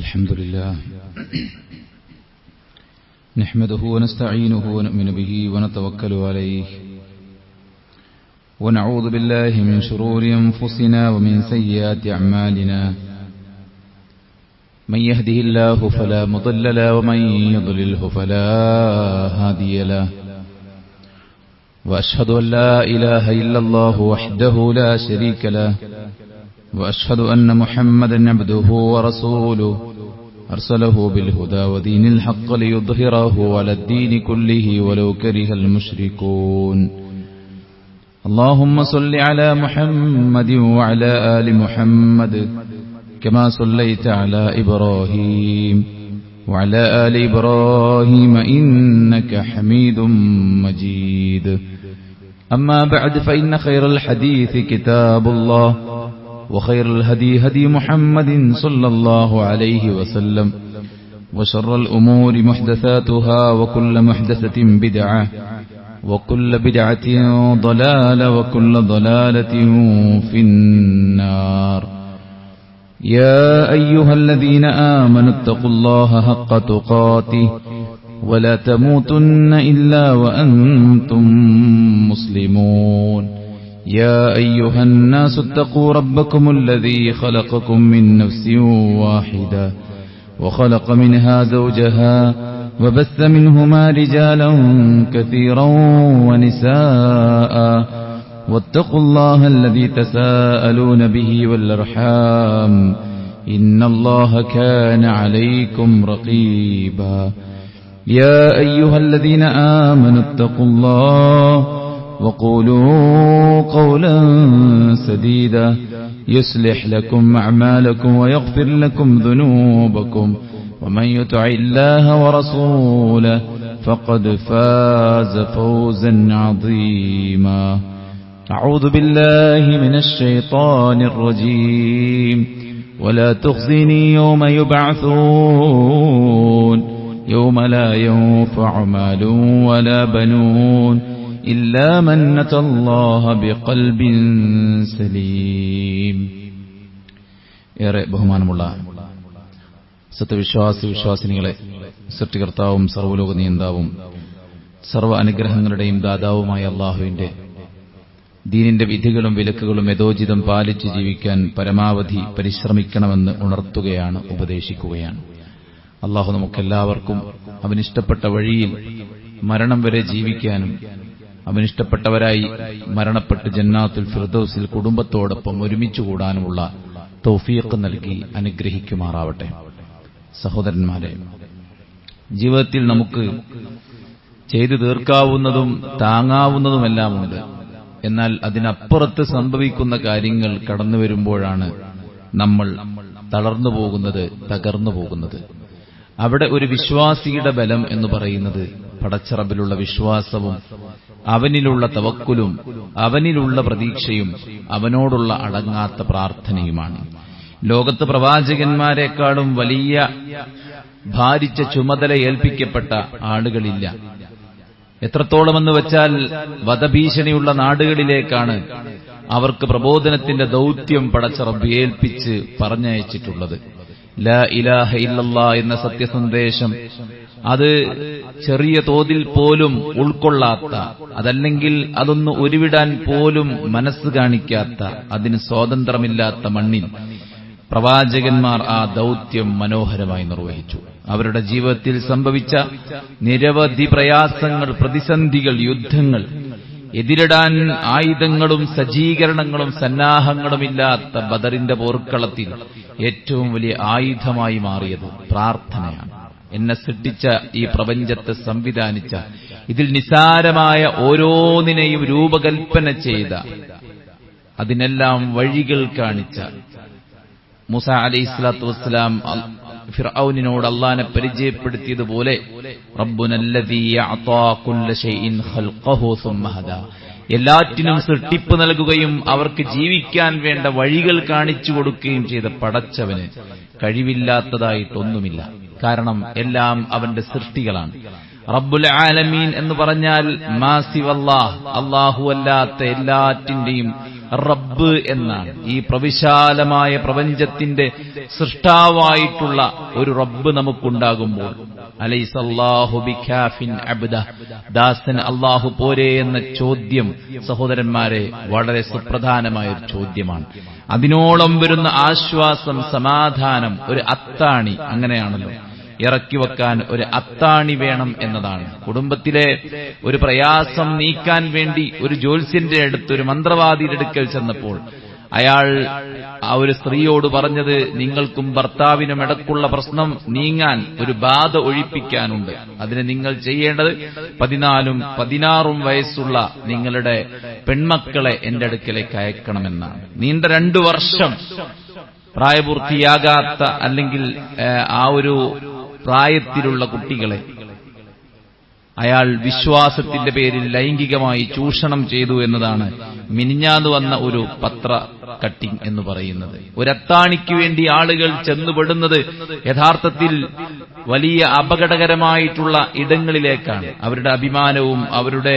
الحمد لله نحمده ونستعينه ونؤمن به ونتوكل عليه ونعوذ بالله من شرور أنفسنا ومن سيئات أعمالنا من يهده الله فلا مضل له ومن يضلله فلا هادي له وأشهد أن لا إله إلا الله وحده لا شريك له وأشهد أن محمدا عبده ورسوله أرسله بالهدى ودين الحق ليظهره على الدين كله ولو كره المشركون اللهم صل على محمد وعلى آل محمد كما صليت على إبراهيم وعلى آل إبراهيم إنك حميد مجيد أما بعد فإن خير الحديث كتاب الله وخير الهدي هدي محمد صلى الله عليه وسلم وشر الأمور محدثاتها وكل محدثة بدعة وكل بدعة ضلالة وكل ضلالة في النار يا أيها الذين آمنوا اتقوا الله حق تقاته ولا تموتن إلا وأنتم مسلمون يا أيها الناس اتقوا ربكم الذي خلقكم من نفس واحدة وخلق منها زوجها وبث منهما رجالا كثيرا ونساء واتقوا الله الذي تساءلون به والأرحام إن الله كان عليكم رقيبا يا أيها الذين آمنوا اتقوا الله وقولوا قولا سديدا يصلح لكم أعمالكم ويغفر لكم ذنوبكم ومن يطع الله ورسوله فقد فاز فوزا عظيما أعوذ بالله من الشيطان الرجيم ولا تخزني يوم يبعثون يوم لا ينفع مال ولا بنون إلا من أتى الله بقلب سليم ഏറെ ബഹുമാനമുള്ള സത്യവിശ്വാസിനികളെ, സൃഷ്ടികർത്താവും സർവ്വലോക നിയന്താവും സർവ്വ അനുഗ്രഹങ്ങളുടെയും ദാതാവുമായ അല്ലാഹുവിന്റെ ദീനിന്റെ വിധികളും വിലക്കുകളും യഥോചിതം പാലിച്ച് ജീവിക്കാൻ പരമാവധി പരിശ്രമിക്കണമെന്ന് ഉണർത്തുകയാണ്, ഉപദേശിക്കുകയാണ്. അല്ലാഹു നമുക്കെല്ലാവർക്കും അവനിഷ്ടപ്പെട്ട വഴിയിൽ മരണം വരെ ജീവിക്കാനും അവനിഷ്ടപ്പെട്ടവരായി മരണപ്പെട്ട് ജന്നാത്തുൽ ഫിർദൗസിൽ കുടുംബത്തോടൊപ്പം ഒരുമിച്ച് കൂടാനുമുള്ള തൗഫീഖ് നൽകി അനുഗ്രഹിക്കുമാറാവട്ടെ. സഹോദരന്മാരെ, ജീവിതത്തിൽ നമുക്ക് ചെയ്തു തീർക്കാവുന്നതും താങ്ങാവുന്നതുമെല്ലാമുണ്ട്. എന്നാൽ അതിനപ്പുറത്ത് സംഭവിക്കുന്ന കാര്യങ്ങൾ കടന്നു വരുമ്പോഴാണ് നമ്മൾ തളർന്നു പോകുന്നത്, തകർന്നു പോകുന്നത്. അവിടെ ഒരു വിശ്വാസിയുടെ ബലം എന്ന് പറയുന്നത് പടച്ചറബിലുള്ള വിശ്വാസവും അവനിലുള്ള തവക്കുലും അവനിലുള്ള പ്രതീക്ഷയും അവനോടുള്ള അടങ്ങാത്ത പ്രാർത്ഥനയുമാണ്. ലോകത്ത് പ്രവാചകന്മാരെക്കാളും വലിയ ഭാരിച്ച ചുമതല ഏൽപ്പിക്കപ്പെട്ട ആളുകളില്ല. എത്രത്തോളമെന്ന് വെച്ചാൽ വധഭീഷണിയുള്ള നാടുകളിലേക്കാണ് അവർക്ക് പ്രബോധനത്തിന്റെ ദൗത്യം പടച്ചറബ് ഏൽപ്പിച്ച് പറഞ്ഞയച്ചിട്ടുള്ളത്. ലാ ഇലാഹ ഇല്ലല്ലാഹ് എന്ന സത്യസന്ദേശം അത് ചെറിയ തോതിൽ പോലും ഉൾക്കൊള്ളാത്ത, അതല്ലെങ്കിൽ അതൊന്ന് ഉരുവിടാൻ പോലും മനസ്സ് കാണിക്കാത്ത, അതിന് സ്വാതന്ത്ര്യമില്ലാത്ത മണ്ണിൽ പ്രവാചകന്മാർ ആ ദൗത്യം മനോഹരമായി നിർവഹിച്ചു. അവരുടെ ജീവിതത്തിൽ സംഭവിച്ച നിരവധി പ്രയാസങ്ങൾ, പ്രതിസന്ധികൾ, യുദ്ധങ്ങൾ, എതിരിടാൻ ആയുധങ്ങളും സജ്ജീകരണങ്ങളും സന്നാഹങ്ങളുമില്ലാത്ത ബദറിന്റെ പോർക്കളത്തിൽ ഏറ്റവും വലിയ ആയുധമായി മാറിയത് പ്രാർത്ഥനയാണ്. എന്നെ സൃഷ്ടിച്ച ഈ പ്രപഞ്ചത്തെ സംവിധാനിച്ച, ഇതിൽ നിസാരമായ ഓരോന്നിനെയും രൂപകൽപ്പന ചെയ്ത, അതിനെല്ലാം വഴികൾ കാണിച്ച മൂസാ അലൈഹിസ്സലാത്തു വസ്സലാം ഫിർഔനിനോട് അല്ലാഹനെ പരിചയപ്പെടുത്തിയതുപോലെ റബ്ബുനല്ലദീ അഅതാ കുല്ല ശൈഇൻ ഖൽഖഹു സുമ്മ ഹദാ, എല്ലാറ്റിനും സൃഷ്ടിപ്പ് നൽകുകയും അവർക്ക് ജീവിക്കാൻ വേണ്ട വഴികൾ കാണിച്ചു കൊടുക്കുകയും ചെയ്ത പടച്ചവന് കഴിവില്ലാത്തതായിട്ടൊന്നുമില്ല. കാരണം എല്ലാം അവന്റെ സൃഷ്ടികളാണ്. റബ്ബുൽ ആലമീൻ എന്ന് പറഞ്ഞാൽ മാസിവല്ലാഹ്, അല്ലാഹു അല്ലാത്ത എല്ലാറ്റിന്റെയും റബ്ബ് എന്നാണ്. ഈ പ്രവിശാലമായ പ്രപഞ്ചത്തിന്റെ സൃഷ്ടാവായിട്ടുള്ള ഒരു റബ്ബ് നമുക്കുണ്ടാകുമ്പോൾ അലൈസല്ലാഹു ബികാഫിൻ അബ്ദഹ, ദാസൻ അല്ലാഹു പോരെ എന്ന ചോദ്യം സഹോദരന്മാരെ വളരെ സുപ്രധാനമായ ഒരു ചോദ്യമാണ്. അതിനോളം വരുന്ന ആശ്വാസം, സമാധാനം, ഒരു അത്താണി, അങ്ങനെയാണല്ലോ ഇറക്കി വെക്കാൻ ഒരു അത്താണി വേണം എന്നതാണ്. കുടുംബത്തിലെ ഒരു പ്രയാസം നീക്കാൻ വേണ്ടി ഒരു ജ്യോത്സ്യന്റെ അടുത്ത്, ഒരു മന്ത്രവാദിയുടെ അടുക്കൽ ചെന്നപ്പോൾ അയാൾ ആ ഒരു സ്ത്രീയോട് പറഞ്ഞത്, നിങ്ങൾക്കും ഭർത്താവിനും ഇടക്കുള്ള പ്രശ്നം നീങ്ങാൻ ഒരു ബാധ ഒഴിപ്പിക്കാനുണ്ട്. അതിന് നിങ്ങൾ ചെയ്യേണ്ടത് 14-16 വയസ്സുള്ള നിങ്ങളുടെ പെൺമക്കളെ എന്റെ അടുക്കലേക്ക് അയക്കണമെന്നാണ്. നീണ്ട 2 വർഷം പ്രായപൂർത്തിയാകാത്ത അല്ലെങ്കിൽ ആ ഒരു പ്രായത്തിലുള്ള കുട്ടികളെ അയാൾ വിശ്വാസത്തിന്റെ പേരിൽ ലൈംഗികമായി ചൂഷണം ചെയ്തു എന്നതാണ് മിനിഞ്ഞാന്ന് വന്ന ഒരു പത്ര കട്ടിംഗ് എന്ന് പറയുന്നത്. ഒരത്താണിക്ക് വേണ്ടി ആളുകൾ ചെന്നുപെടുന്നത് യഥാർത്ഥത്തിൽ വലിയ അപകടകരമായിട്ടുള്ള ഇടങ്ങളിലേക്കാണ്. അവരുടെ അഭിമാനവും അവരുടെ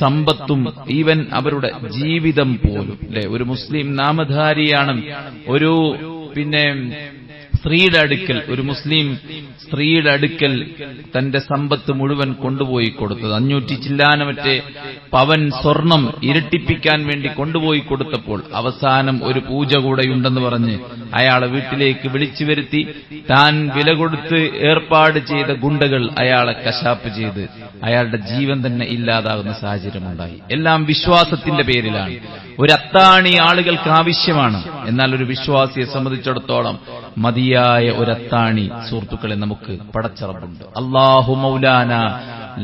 സമ്പത്തും ഈവൻ അവരുടെ ജീവിതം പോലും. അല്ലെ, ഒരു മുസ്ലിം നാമധാരിയാണ് ഒരു സ്ത്രീയുടെ അടുക്കൽ, ഒരു മുസ്ലിം സ്ത്രീയുടെ അടുക്കൽ തന്റെ സമ്പത്ത് മുഴുവൻ കൊണ്ടുപോയി കൊടുത്തത്. 500 ചില്ലാനമറ്റേ പവൻ സ്വർണം ഇരട്ടിപ്പിക്കാൻ വേണ്ടി കൊണ്ടുപോയി കൊടുത്തപ്പോൾ അവസാനം ഒരു പൂജ കൂടെയുണ്ടെന്ന് പറഞ്ഞ് അയാളെ വീട്ടിലേക്ക് വിളിച്ചു വരുത്തി താൻ വില കൊടുത്ത് ഏർപ്പാട് ചെയ്ത ഗുണ്ടകൾ അയാളെ കശാപ്പ് ചെയ്ത് അയാളുടെ ജീവൻ തന്നെ ഇല്ലാതാകുന്ന സാഹചര്യമുണ്ടായി. എല്ലാം വിശ്വാസത്തിന്റെ പേരിലാണ്. ഒരു അത്താണി ആളുകൾക്ക് ആവശ്യമാണ്. എന്നാൽ ഒരു വിശ്വാസിയെ സംബന്ധിച്ചിടത്തോളം മതിയായ ഒരത്താണി സുഹൃത്തുക്കളെ നമുക്ക് പടച്ചറബുണ്ട്. അല്ലാഹു മൗലാന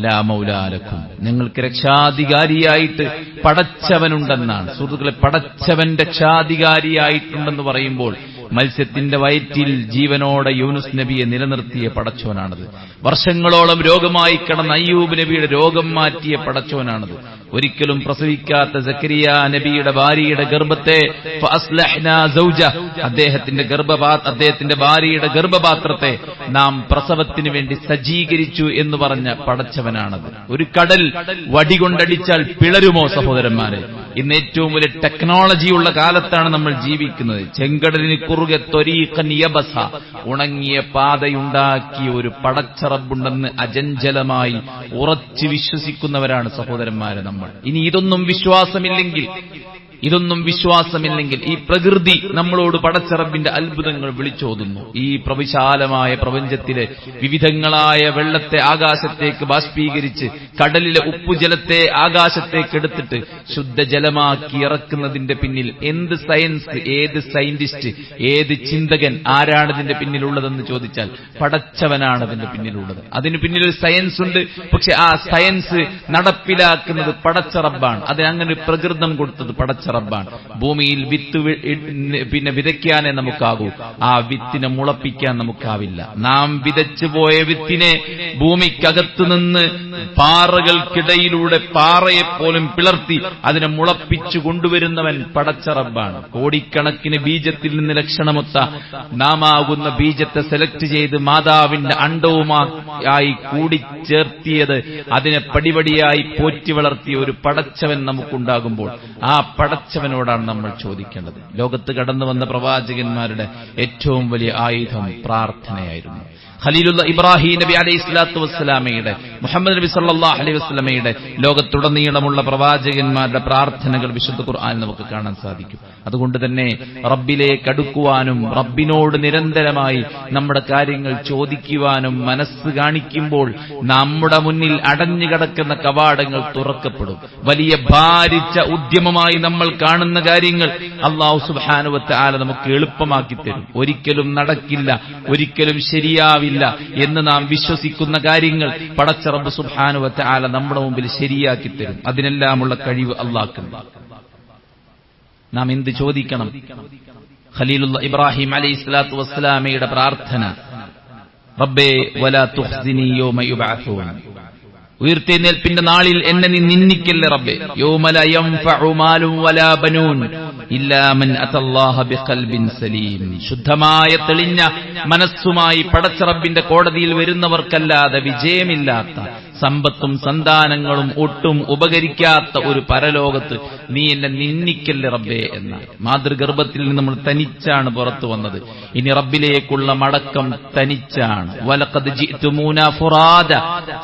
ലാ മൗലാലക്കും, ഞങ്ങൾക്ക് രക്ഷാധികാരിയായിട്ട് പടച്ചവനുണ്ടെന്നാണ്. സുഹൃത്തുക്കളെ, പടച്ചവൻ രക്ഷാധികാരിയായിട്ടുണ്ടെന്ന് പറയുമ്പോൾ മത്സ്യത്തിന്റെ വയറ്റിൽ ജീവനോടെ യൂനുസ് നബിയെ നിലനിർത്തിയ പടച്ചവനാണത്. വർഷങ്ങളോളം രോഗമായി കിടന്ന അയ്യൂബ് നബിയുടെ രോഗം മാറ്റിയ പടച്ചവനാണത്. ഒരിക്കലും പ്രസവിക്കാത്ത സക്കരിയ നബിയുടെ ഭാര്യയുടെ ഗർഭത്തെ അദ്ദേഹത്തിന്റെ ഭാര്യയുടെ ഗർഭപാത്രത്തെ നാം പ്രസവത്തിന് വേണ്ടി സജ്ജീകരിച്ചു എന്ന് പറഞ്ഞ പടച്ചവനാണത്. ഒരു കടൽ വടികൊണ്ടടിച്ചാൽ പിളരുമോ സഹോദരന്മാരെ? ഇന്ന് ഏറ്റവും വലിയ ടെക്നോളജിയുള്ള കാലത്താണ് നമ്മൾ ജീവിക്കുന്നത്. ചെങ്കടലിന് കുറുകെ ത്വരീഖൻ യബസ, ഉണങ്ങിയ പാതയുണ്ടാക്കിയ ഒരു പടച്ചറബുണ്ടെന്ന് അജഞ്ചലമായി ഉറച്ചു വിശ്വസിക്കുന്നവരാണ് സഹോദരന്മാരെ നമ്മൾ. ഇനി ഇതൊന്നും വിശ്വാസമില്ലെങ്കിൽ ഈ പ്രകൃതി നമ്മളോട് പടച്ചറബിന്റെ അത്ഭുതങ്ങൾ വിളിച്ചോതുന്നു. ഈ പ്രവിശാലമായ പ്രപഞ്ചത്തിലെ വിവിധങ്ങളായ വെള്ളത്തെ ആകാശത്തേക്ക് ബാഷ്പീകരിച്ച് കടലിലെ ഉപ്പുജലത്തെ ആകാശത്തേക്ക് എടുത്തിട്ട് ശുദ്ധജലമാക്കി ഇറക്കുന്നതിന്റെ പിന്നിൽ എന്ത് സയൻസ്, ഏത് സയന്റിസ്റ്റ്, ഏത് ചിന്തകൻ, ആരാണ് ഇതിന്റെ പിന്നിലുള്ളതെന്ന് ചോദിച്ചാൽ പടച്ചവനാണ് അതിന്റെ പിന്നിലുള്ളത്. അതിന് പിന്നിലൊരു സയൻസ് ഉണ്ട്. പക്ഷെ ആ സയൻസ് നടപ്പിലാക്കുന്നത് പടച്ചറബാണ്. അതിനങ്ങനെ പ്രകൃതം കൊടുത്തത് പടച്ചറബാണ്. ഭൂമിയിൽ വിത്ത് വിതയ്ക്കാനേ നമുക്കാകൂ, ആ വിത്തിനെ മുളപ്പിക്കാൻ നമുക്കാവില്ല. നാം വിതച്ചു പോയ വിത്തിനെ ഭൂമിക്കകത്തുനിന്ന് പാറകൾക്കിടയിലൂടെ പാറയെപ്പോലും പിളർത്തി അതിനെ മുളപ്പിച്ചു കൊണ്ടുവരുന്നവൻ പടച്ചറബാണ്. കോടിക്കണക്കിന് ബീജത്തിൽ നിന്ന് ലക്ഷണമൊത്ത നാമാകുന്ന ബീജത്തെ സെലക്ട് ചെയ്ത് മാതാവിന്റെ അണ്ടവുമായി കൂടിച്ചേർത്തിയത് അതിനെ പടിപടിയായി പോറ്റി വളർത്തിയ ഒരു പടച്ചവൻ നമുക്കുണ്ടാകുമ്പോൾ ആ പടച്ചവനോടാണ് നമ്മൾ ചോദിക്കേണ്ടത്. ലോകത്ത് കടന്നു വന്ന പ്രവാചകന്മാരുടെ ഏറ്റവും വലിയ ആയുധം പ്രാർത്ഥനയായിരുന്നു. ഖലീലുള്ള ഇബ്രാഹിം നബി അലൈഹി സ്വലാത്തു വസ്സലാമയുടെ, മുഹമ്മദ് നബി സല്ലല്ലാഹു അലൈഹി വസല്ലമയുടെ ലോകത്തുടനീളമുള്ള പ്രവാചകന്മാരുടെ പ്രാർത്ഥനകൾ വിശുദ്ധ ഖുർആനിൽ നമുക്ക് കാണാൻ സാധിക്കും. അതുകൊണ്ട് തന്നെ റബ്ബിലേക്ക് അടുക്കുവാനും റബ്ബിനോട് നിരന്തരമായി നമ്മുടെ കാര്യങ്ങൾ ചോദിക്കുവാനും മനസ്സ് കാണിക്കുമ്പോൾ നമ്മുടെ മുന്നിൽ അടഞ്ഞുകിടക്കുന്ന കവാടങ്ങൾ തുറക്കപ്പെടും. വലിയ ഭാരിച്ച ഉദ്യമമായി നമ്മൾ കാണുന്ന കാര്യങ്ങൾ അല്ലാഹു സുബ്ഹാനഹു വ തആല നമുക്ക് എളുപ്പമാക്കി തരും. ഒരിക്കലും നടക്കില്ല, ഒരിക്കലും ശരിയാവില്ല എന്ന് നാം വിശ്വസിക്കുന്ന കാര്യങ്ങൾ പടച്ച റബ്ബ് സുബ്ഹാനഹു വ തആല നമ്മുടെ മുമ്പിൽ ശരിയാക്കി തരും. അതിനെല്ലാമുള്ള കഴിവ് അല്ലാഹുവിനുണ്ട്. നാം എന്ത് ചോദിക്കണം? ഖലീലുള്ള ഇബ്രാഹിം അലൈഹി സ്വലാത്തു വസ്സലാമയുടെ പ്രാർത്ഥന, റബ്ബേ വലാ തുഖ്സിനി യൗമ യുബഅസൂൻ, ഉയർത്തെഴുന്നേൽപ്പിന്റെ നാളിൽ എന്നെ നീ നിന്ദിക്കല്ലേ റബ്ബേ. യൗമ ലാ യൻഫഉ മാലും വലാ ബനൂൻ, ഇല്ലാ മൻ അതല്ലാഹ ബിഖൽബിൻ സലീം. ശുദ്ധമായ തെളിഞ്ഞ മനസ്സുമായി പടച്ച റബ്ബിന്റെ കോടതിയിൽ വരുന്നവർക്കല്ലാതെ വിജയമില്ലാത്ത സമ്പത്തും സന്താനങ്ങളും ഒട്ടും ഉപകരിക്കാത്ത ഒരു പരലോകത്ത് നീ എന്നെ നിന്ദിക്കല്ലേ റബ്ബേ എന്നാണ്. മാതൃഗർഭത്തിൽ നിന്ന് നമ്മൾ തനിച്ചാണ് പുറത്തു വന്നത്. ഇനി റബ്ബിലേക്കുള്ള മടക്കം തനിച്ചാണ്. വലഖദ് ജിഅ്തുമൂനാ ഫുറാദ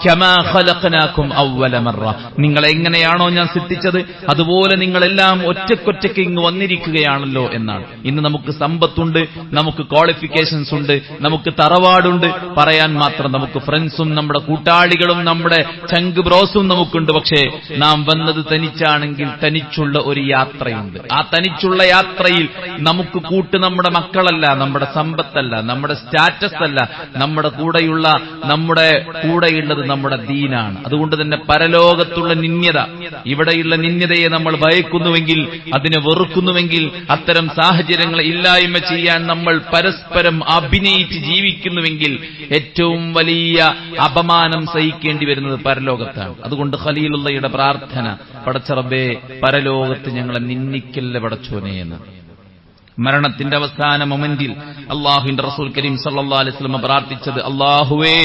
കമാ ഖലഖനാകും അവ്വല മർറ. നിങ്ങൾ എങ്ങനെയാണോ ഞാൻ സൃഷ്ടിച്ചത് അതുപോലെ നിങ്ങളെല്ലാം ഒറ്റക്കൊറ്റയ്ക്ക് ഇങ്ങ് വന്നിരിക്കുകയാണല്ലോ എന്നാണ്. ഇന്ന് നമുക്ക് സമ്പത്തുണ്ട്, നമുക്ക് ക്വാളിഫിക്കേഷൻസ് ഉണ്ട്, നമുക്ക് തറവാടുണ്ട്, പറയാൻ മാത്രം നമുക്ക് ഫ്രണ്ട്സും നമ്മുടെ കൂട്ടാളികളും നമ്മുടെ ചങ്ക് ബ്രോസും നമുക്കുണ്ട്. പക്ഷേ നാം വന്നത് തനിച്ചാണെങ്കിൽ തനിച്ചുള്ള ഒരു യാത്രയുണ്ട്. ആ തനിച്ചുള്ള യാത്രയിൽ നമുക്ക് കൂട്ട് നമ്മുടെ മക്കളല്ല, നമ്മുടെ സമ്പത്തല്ല, നമ്മുടെ സ്റ്റാറ്റസ് അല്ല, നമ്മുടെ കൂടെയുള്ളത് നമ്മുടെ ദീനാണ്. അതുകൊണ്ട് തന്നെ പരലോകത്തുള്ള നിന്ദ്യത, ഇവിടെയുള്ള നിന്ദ്യതയെ നമ്മൾ ഭയക്കുന്നുവെങ്കിൽ, അതിനെ വെറുക്കുന്നുവെങ്കിൽ, അത്തരം സാഹചര്യങ്ങളെ ഇല്ലായ്മ ചെയ്യാൻ നമ്മൾ പരസ്പരം അഭിനയിച്ച് ജീവിക്കുന്നുവെങ്കിൽ ഏറ്റവും വലിയ അപമാനം സഹിക്കേണ്ടി വരുന്നത് പരലോകത്താണ്. അതുകൊണ്ട് ഖലീലുള്ളയുടെ പ്രാർത്ഥന, പടച്ച റബ്ബേ പരലോകത്ത് ഞങ്ങളെ നിന്ദിക്കല്ലേ പടച്ചോനെ എന്ന്. മരണത്തിന്റെ അവസാന മൊമെന്റിൽ അള്ളാഹുവിന്റെ റസൂൽ കരീം സല്ലല്ലാഹു അലൈഹി വസല്ലം പ്രാർത്ഥിച്ചത്, അള്ളാഹുവേ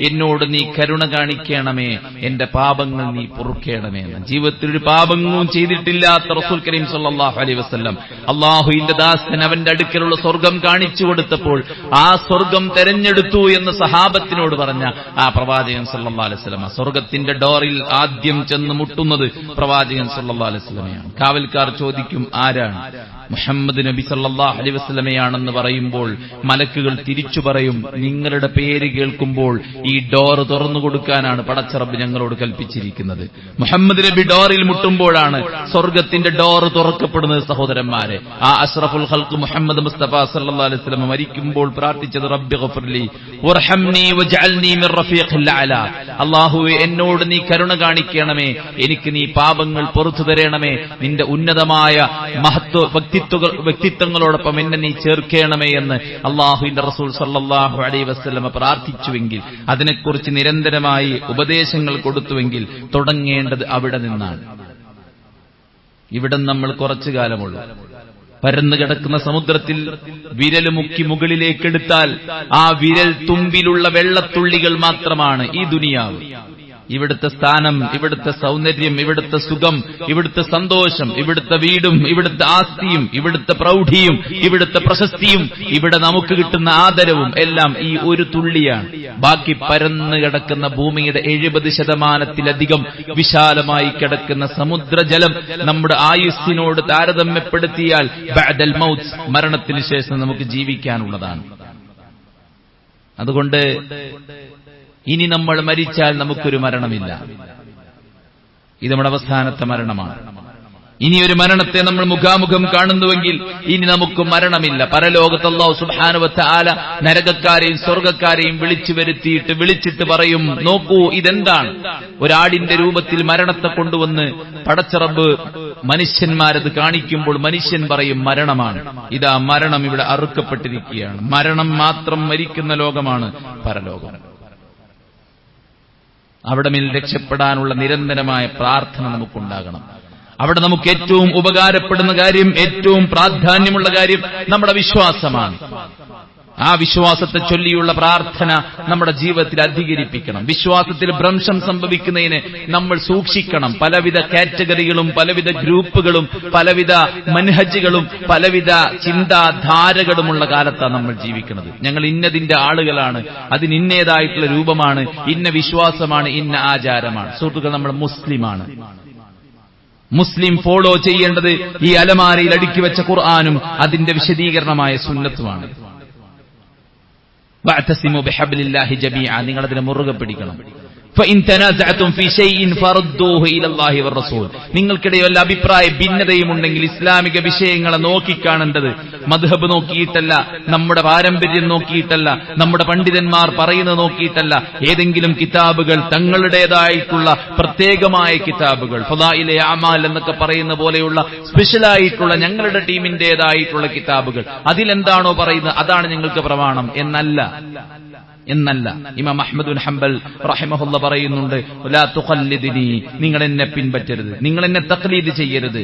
എന്നോട് നീ കരുണ കാണിക്കണമേ, എന്റെ പാപങ്ങൾ നീ പൊറുക്കണമേ എന്ന്. ജീവിതത്തിൽ ഒരു പാപങ്ങളും ചെയ്തിട്ടില്ലാത്ത റസൂൽ കരീം സല്ലല്ലാഹു അലൈഹി വസല്ലം അള്ളാഹുവിന്റെ ദാസൻ അവന്റെ അടുക്കലുള്ള സ്വർഗം കാണിച്ചു കൊടുത്തപ്പോൾ ആ സ്വർഗം തെരഞ്ഞെടുത്തു എന്ന് സഹാബത്തിനോട് പറഞ്ഞ ആ പ്രവാചകൻ സല്ലല്ലാഹു അലൈഹി വസല്ലം സ്വർഗത്തിന്റെ ഡോറിൽ ആദ്യം ചെന്ന് മുട്ടുന്നത് പ്രവാചകൻ സല്ലല്ലാഹു അലൈഹി വസല്ലമയാണ്. കാവൽക്കാർ ചോദിക്കും, ആരാണ്? മുഹമ്മദ് നബി സല്ലല്ലാഹു അലൈഹി വസല്ലമയാണെന്ന് പറയുമ്പോൾ മലക്കുകൾ തിരിച്ചു പറയും, നിങ്ങളുടെ പേര് കേൾക്കുമ്പോൾ ഈ ഡോർ തുറന്നു കൊടുക്കാനാണ് പടച്ച റബ്ബ് ഞങ്ങളോട് കൽപ്പിച്ചിരിക്കുന്നത്. മുഹമ്മദ് നബി ഡോറിൽ മുട്ടുമ്പോഴാണ് സ്വർഗത്തിന്റെ ഡോർ തുറക്കപ്പെടുന്നത്. സഹോദരന്മാരെ, ആ അഷ്റഫുൽ ഖൽഖ് മുഹമ്മദ് മുസ്തഫ സല്ലല്ലാഹു അലൈഹി വസല്ലം മരിക്കുമ്പോൾ പ്രാർത്ഥിച്ചത്, റബ്ബി ഗഫിർലി വർഹംനി വജഅൽനി മിർ റഫീഖിൽ അഅല. അല്ലാഹുവേ എന്നോട് നീ കരുണ കാണിക്കണമേ, എനിക്ക് നീ പാപങ്ങൾ പൊറുത്തു തരണമേ, നിന്റെ ഉന്നതമായ വ്യക്തിത്വങ്ങളോടൊപ്പം എന്നെ നീ ചേർക്കണമേ എന്ന് അള്ളാഹുവിന്റെ റസൂൽ സല്ലല്ലാഹു അലൈഹി വസല്ലം പ്രാർത്ഥിച്ചുവെങ്കിൽ, അതിനെക്കുറിച്ച് നിരന്തരമായി ഉപദേശങ്ങൾ കൊടുത്തുവെങ്കിൽ തുടങ്ങേണ്ടത് അവിടെ നിന്നാണ്. ഇവിടെ നമ്മൾ കുറച്ചു കാലമുള്ളൂ. പരന്നു കിടക്കുന്ന സമുദ്രത്തിൽ വിരൽ മുക്കി മുകളിലേക്കെടുത്താൽ ആ വിരൽ തുമ്പിലുള്ള വെള്ളത്തുള്ളികൾ മാത്രമാണ് ഈ ദുനിയാവ്. ഇവിടുത്തെ സ്ഥാനം, ഇവിടുത്തെ സൗന്ദര്യം, ഇവിടുത്തെ സുഖം, ഇവിടുത്തെ സന്തോഷം, ഇവിടുത്തെ വീടും, ഇവിടുത്തെ ആസ്തിയും, ഇവിടുത്തെ പ്രൗഢിയും, ഇവിടുത്തെ പ്രശസ്തിയും, ഇവിടെ നമുക്ക് കിട്ടുന്ന ആദരവും എല്ലാം ഈ ഒരു തുള്ളിയാണ്. ബാക്കി പരന്നു കിടക്കുന്ന ഭൂമിയുടെ 70% വിശാലമായി കിടക്കുന്ന സമുദ്രജലം നമ്മുടെ ആയുസ്സിനോട് താരതമ്യപ്പെടുത്തിയാൽ ബഅദൽ മൗത്ത്, മരണത്തിന് ശേഷം നമുക്ക് ജീവിക്കാനുള്ളതാണ്. അതുകൊണ്ട് ഇനി നമ്മൾ മരിച്ചാൽ നമുക്കൊരു മരണമില്ല. ഇത് നമ്മുടെ അവസാനത്തെ മരണമാണ്. ഇനിയൊരു മരണത്തെ നമ്മൾ മുഖാമുഖം കാണുന്നുവെങ്കിൽ ഇനി നമുക്ക് മരണമില്ല. പരലോകത്ത് അല്ലാഹു സുബ്ഹാനഹു വ തആല നരകക്കാരെയും സ്വർഗ്ഗക്കാരെയും വിളിച്ചിട്ട് പറയും, നോക്കൂ ഇതെന്താണ്? ഒരാടിന്റെ രൂപത്തിൽ മരണത്തെ കൊണ്ടുവന്ന് പടച്ച റബ്ബ് മനുഷ്യന്മാരത് കാണിക്കുമ്പോൾ മനുഷ്യൻ പറയും മരണമാണ്. ഇതാ മരണം ഇവിടെ അറുക്കപ്പെട്ടിരിക്കുകയാണ്. മരണം മാത്രം മരിക്കുന്ന ലോകമാണ് പരലോകം. അവിടെ മേൽ രക്ഷപ്പെടാനുള്ള നിരന്തരമായ പ്രാർത്ഥന നമുക്കുണ്ടാകണം. അവിടെ നമുക്ക് ഏറ്റവും ഉപകാരപ്പെടുന്ന കാര്യം, ഏറ്റവും പ്രാധാന്യമുള്ള കാര്യം നമ്മുടെ വിശ്വാസമാണ്. ആ വിശ്വാസത്തെ ചൊല്ലിയുള്ള പ്രാർത്ഥന നമ്മുടെ ജീവിതത്തിൽ അധികരിപ്പിക്കണം. വിശ്വാസത്തിൽ ഭ്രംശം സംഭവിക്കുന്നതിനെ നമ്മൾ സൂക്ഷിക്കണം. പലവിധ കാറ്റഗറികളും പലവിധ ഗ്രൂപ്പുകളും പലവിധ മൻഹജുകളും പലവിധ ചിന്താധാരകളുമുള്ള കാലത്താണ് നമ്മൾ ജീവിക്കുന്നത്. ഞങ്ങൾ ഇന്നതിന്റെ ആളുകളാണ്, അതിന് ഇന്നേതായിട്ടുള്ള രൂപമാണ്, ഇന്ന വിശ്വാസമാണ്, ഇന്ന ആചാരമാണ്. സുഹൃത്തുക്കൾ, നമ്മൾ മുസ്ലിമാണ്. മുസ്ലിം ഫോളോ ചെയ്യേണ്ടത് ഈ അലമാരയിൽ അടുക്കി വെച്ച ഖുർആനും അതിന്റെ വിശദീകരണമായ സുന്നത്തുമാണ്. വഅതസിമു ബിഹബ്ലില്ലാഹി ജമീഅ, നിങ്ങൾ അതിനെ മുറുകെ പിടിക്കണം. ഫഇൻ തനാസഅതും ഫീ ഷൈഇൻ ഫറദ്ദൂഹു ഇലല്ലാഹി വറസൂൽ. നിങ്ങൾക്കിടയിൽ വല്ല അഭിപ്രായ ഭിന്നതയുമുണ്ടെങ്കിൽ ഇസ്ലാമിക വിഷയങ്ങളെ നോക്കിക്കാണേണ്ടത് മദ്ഹബ് നോക്കിയിട്ടല്ല, നമ്മുടെ പാരമ്പര്യം നോക്കിയിട്ടല്ല, നമ്മുടെ പണ്ഡിതന്മാർ പറയുന്നത് നോക്കിയിട്ടല്ല. ഏതെങ്കിലും കിതാബുകൾ, തങ്ങളുടേതായിട്ടുള്ള പ്രത്യേകമായ കിതാബുകൾ, ഫളായിലെ അമാൽ എന്നൊക്കെ പറയുന്ന പോലെയുള്ള സ്പെഷ്യലായിട്ടുള്ള ഞങ്ങളുടെ ടീമിന്റേതായിട്ടുള്ള കിതാബുകൾ, അതിലെന്താണോ പറയുന്നത് അതാണ് ഞങ്ങൾക്ക് പ്രമാണം എന്നല്ല. എന്നല്ല. ഇമാം അഹ്മദ് ബിൻ ഹംബൽ റഹിമഹുള്ള പറയുന്നുണ്ട്, ലാ തുഖല്ലിദിനി, നിങ്ങൾ എന്നെ പിൻപറ്റരുത്, നിങ്ങൾ എന്നെ തഖ്ലീദ് ചെയ്യരുത്.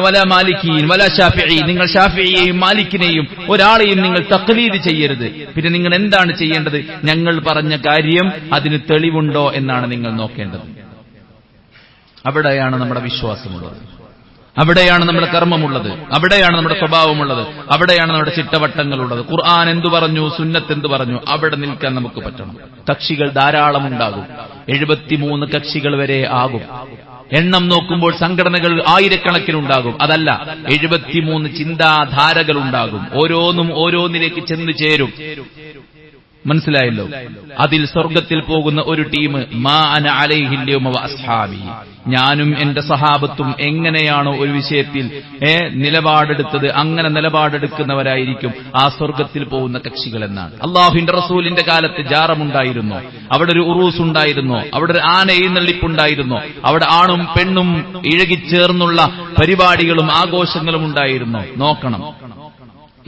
വലാ മാലിക്കീൻ വലാ ശാഫിഈ, നിങ്ങൾ ശാഫിഈയെയും മാലിക്കിനെയും ഒരാളെയും നിങ്ങൾ തഖ്ലീദ് ചെയ്യരുത്. പിന്നെ നിങ്ങൾ എന്താണ് ചെയ്യേണ്ടത്? ഞങ്ങൾ പറഞ്ഞ കാര്യം അതിന് തെളിവുണ്ടോ എന്നാണ് നിങ്ങൾ നോക്കേണ്ടത്. അവിടെയാണ് നമ്മുടെ വിശ്വാസമുള്ളത്, അവിടെയാണ് നമ്മുടെ കർമ്മമുള്ളത്, അവിടെയാണ് നമ്മുടെ സ്വഭാവമുള്ളത്, അവിടെയാണ് നമ്മുടെ ചിട്ടവട്ടങ്ങളുള്ളത്. ഖുർആൻ എന്തു പറഞ്ഞു, സുന്നത്ത് എന്തു പറഞ്ഞു, അവിടെ നിൽക്കാൻ നമുക്ക് പറ്റണം. കക്ഷികൾ ധാരാളം ഉണ്ടാകും, 73 കക്ഷികൾ വരെ ആകും. എണ്ണം നോക്കുമ്പോൾ സംഘടനകൾ ആയിരക്കണക്കിനുണ്ടാകും. അതല്ല, 73 ചിന്താധാരകൾ ഉണ്ടാകും. ഓരോന്നും ഓരോന്നിലേക്ക് ചെന്ന് ചേരും. മനസ്സിലായല്ലോ? അതിൽ സ്വർഗത്തിൽ പോകുന്ന ഒരു ടീം, മാ അന അലൈഹിൽ യൗമ വഅസ്ഹാബി, ഞാനും എന്റെ സഹാബത്തും എങ്ങനെയാണോ ഒരു വിഷയത്തിൽ നിലപാടെടുത്തത് അങ്ങനെ നിലപാടെടുക്കുന്നവരായിരിക്കും ആ സ്വർഗത്തിൽ പോകുന്ന കക്ഷികൾ എന്നാണ്. അള്ളാഹുവിന്റെ റസൂലിന്റെ കാലത്ത് ജാറമുണ്ടായിരുന്നു, അവിടെ ഒരു ഉറൂസ് ഉണ്ടായിരുന്നു, അവിടെ ഒരു ആന എഴുന്നള്ളിപ്പുണ്ടായിരുന്നു, അവിടെ ആണും പെണ്ണും ഇഴകിച്ചേർന്നുള്ള പരിപാടികളും ആഘോഷങ്ങളും ഉണ്ടായിരുന്നു. നോക്കണം,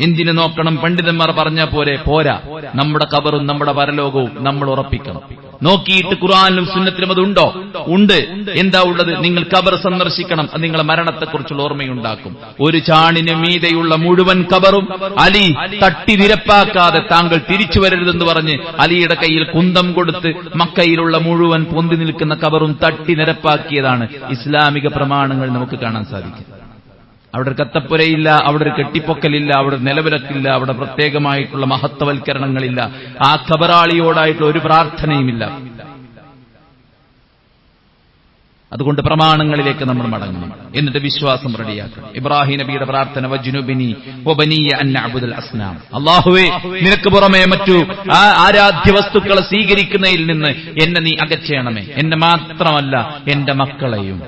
എന്തിനു നോക്കണം? പണ്ഡിതന്മാർ പറഞ്ഞ പോരാ, നമ്മുടെ ഖബറും നമ്മുടെ പരലോകവും നമ്മൾ ഉറപ്പിക്കണം. നോക്കിയിട്ട് ഖുർആനിലും സുന്നത്തിലും അതുണ്ടോ? ഉണ്ട്. എന്താ ഉള്ളത്? നിങ്ങൾ ഖബർ സന്ദർശിക്കണം, അത് നിങ്ങളെ മരണത്തെക്കുറിച്ചുള്ള ഓർമ്മയുണ്ടാക്കും. ഒരു ചാണിന് മീതെയുള്ള മുഴുവൻ ഖബറും അലി തട്ടി നിരപ്പാക്കാതെ താങ്കൾ തിരിച്ചു വരരുതെന്ന് പറഞ്ഞ് അലിയുടെ കയ്യിൽ കുന്തം കൊടുത്ത് മക്കയിലുള്ള മുഴുവൻ പൊന്തി നിൽക്കുന്ന ഖബറും തട്ടി നിരപ്പാക്കിയതാണ് ഇസ്ലാമിക പ്രമാണങ്ങൾ നമുക്ക് കാണാൻ സാധിക്കും. അവിടെ ഒരു കത്തപ്പുരയില്ല, അവിടെ ഒരു കെട്ടിപ്പൊക്കലില്ല, അവിടെ നിലവിലക്കില്ല, അവിടെ പ്രത്യേകമായിട്ടുള്ള മഹത്വവൽക്കരണങ്ങളില്ല, ആ ഖബറാളിയോടായിട്ടുള്ള ഒരു പ്രാർത്ഥനയുമില്ല. അതുകൊണ്ട് പ്രമാണങ്ങളിലേക്ക് നമ്മൾ മടങ്ങണം, എന്നിട്ട് വിശ്വാസം റെഡിയാക്കണം. ഇബ്രാഹിം നബിയുടെ പ്രാർത്ഥന, വജ്നുബിനി വബനിയ അൻ നഅബുദൽ അസ്നാം, അല്ലാഹുവേ നിനക്ക് പുറമെ മറ്റു ആരാധ്യ വസ്തുക്കളെ സ്വീകരിക്കുന്നതിൽ നിന്ന് എന്നെ നീ അകറ്റണമേ, എന്നെ മാത്രമല്ല എന്റെ മക്കളെയും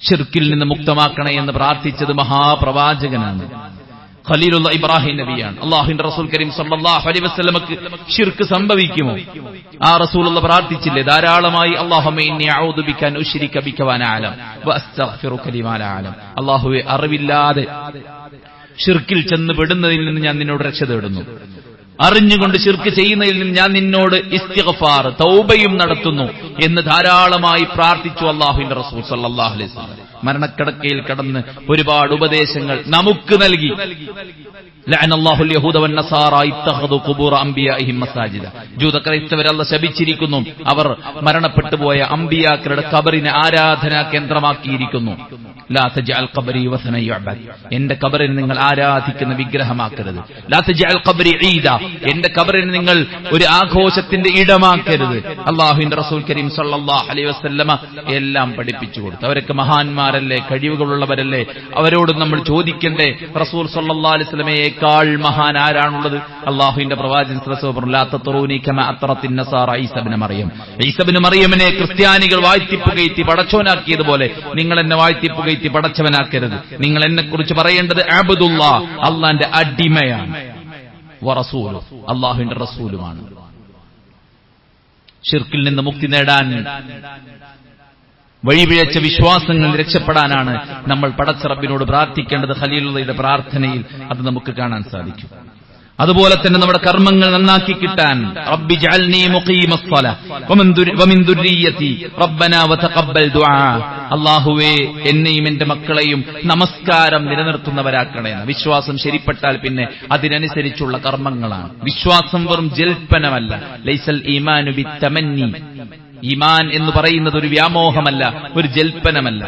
ശിർക്കിൽ നിന്ന് മുക്തമാക്കണേ എന്ന് പ്രാർത്ഥിച്ചത് മഹാപ്രവാചകനാണ്, ഖലീലുള്ള ഇബ്രാഹിം നബിയാണ്. അല്ലാഹുവിന്റെ റസൂൽ കരീം സല്ലല്ലാഹു അലൈഹി വസല്ലമക്ക് ശിർക്ക് സംഭവിക്കുമോ? ആ റസൂലുള്ള പ്രാർത്ഥിച്ചില്ലേ ധാരാളമായി? അല്ലാഹുമ്മ ഇന്നി അഊദു ബിക അൻ ഉശ്രിക ബിക വഅന അഅലം വഅസ്തഗ്ഫിറുക ലിമാ ലാ അഅലം. അല്ലാഹുവേ, അറിവില്ലാതെ ശിർക്കിൽ ചെന്ന് പെടുന്നതിൽ നിന്ന് ഞാൻ നിന്നോട് രക്ഷ തേടുന്നു, അറിഞ്ഞുകൊണ്ട് ശിർക്ക് ചെയ്യുന്നതിൽ നിന്ന് ഞാൻ നിന്നോട് ഇസ്തിഗ്ഫാർ തൗബയും നടത്തുന്നു എന്ന് ധാരാളമായി പ്രാർത്ഥിച്ചു അല്ലാഹുവിന്റെ റസൂൽ സല്ലല്ലാഹു അലൈഹി വസല്ലം. മരണക്കിടക്കയിൽ കടന്ന് ഒരുപാട് ഉപദേശങ്ങൾ നമുക്ക് നൽകി. ലഅനല്ലാഹുൽ യഹൂദ വന്നസാറ ഇത്തഖദു ഖുബൂറ അംബിയാഇഹിം മസാജിദ. ജൂത ക്രൈസ്തവരെ അല്ലാഹു ശപിച്ചിരിക്കുന്നു, അവർ മരണപ്പെട്ടു പോയ അംബിയാക്കളുടെ ഖബറിനെ ആരാധനാ കേന്ദ്രമാക്കിയിരിക്കുന്നു. ലാ തജ്അൽ ഖബരി വസന യുഅബദ്, എന്റെ ഖബറിനെ നിങ്ങൾ ആരാധിക്കുന്ന വിഗ്രഹമാക്കരുത്. ലാ തജ്അൽ ഖബരി ഈദ, എന്റെ ഖബറിനെ നിങ്ങൾ ഒരു ആഘോഷത്തിന്റെ ഇടമാക്കരുത്. അല്ലാഹുവിന്റെ റസൂൽ കരീം സല്ലല്ലാഹു അലൈഹി വസല്ലമ എല്ലാം പഠിപ്പിച്ചു കൊടുത്തു. അവരൊക്കെ മഹാന്മാരല്ലേ, കഴിവുകളുള്ളവരല്ലേ, അവരോട് നമ്മൾ ചോദിക്കണ്ടേ? റസൂൽ സല്ലല്ലാഹു അലൈഹി വസല്ലമയേക്കാൾ മഹാൻ ആരാണുള്ളത്? അല്ലാഹുവിന്റെ പ്രവാചകൻ സല്ലല്ലാഹു അലൈഹി വസല്ലം, ലാ തത്റൂനി കമാ അത്റത്തിൻ നസാറ ഈസ ഇബ്നു മറിയം, ഈസ ഇബ്നു മറിയമിനെ ക്രിസ്ത്യാനികൾ വാഴ്ത്തിപ്പുകയറ്റി പടച്ചോനാക്കിയതുപോലെ നിങ്ങൾ എന്നെ വാഴ്ത്തിപ്പുകയറ്റി പടച്ചവനാക്കരുത്. നിങ്ങൾ എന്നെക്കുറിച്ച് പറയേണ്ടത് അബ്ദുല്ലാഹ്, അല്ലാഹുവിന്റെ അടിമയാണ്, വറസൂലു, അല്ലാഹുവിന്റെ റസൂലുമാണ്. ശിർക്കിൽ നിന്ന് മുക്തി നേടാൻ, വഴിപിഴച്ച വിശ്വാസങ്ങളിൽ രക്ഷപ്പെടാനാണ് നമ്മൾ പടച്ച റബ്ബിനോട് പ്രാർത്ഥിക്കേണ്ടത്. ഖലീലുള്ളയുടെ പ്രാർത്ഥനയിൽ അത് നമുക്ക് കാണാൻ സാധിക്കും. അതുപോലെ തന്നെ നമ്മുടെ കർമ്മങ്ങൾ നന്നാക്കി കിട്ടാൻ, റബ്ബി ജഅൽനി മുഖീമസ്സലാ വമിൻ ദുർരിയ്യതി റബ്ബനാ വതഖബ്ബൽ ദുആ, അല്ലാഹുവേ എന്നെയും എന്റെ മക്കളെയും നമസ്കാരം നിലനിർത്തുന്നവരാക്കണേ. വിശ്വാസം ശരിപ്പെട്ടാൽ പിന്നെ അതിനനുസരിച്ചുള്ള കർമ്മങ്ങളാണ്. വിശ്വാസം വെറും ജൽപ്പനമല്ല. ലൈസൽ ഈമാനു ബിത്തമന്നി, ഈമാൻ എന്ന് പറയുന്നത് ഒരു വ്യാമോഹമല്ല, ഒരു ജൽപ്പനമല്ല.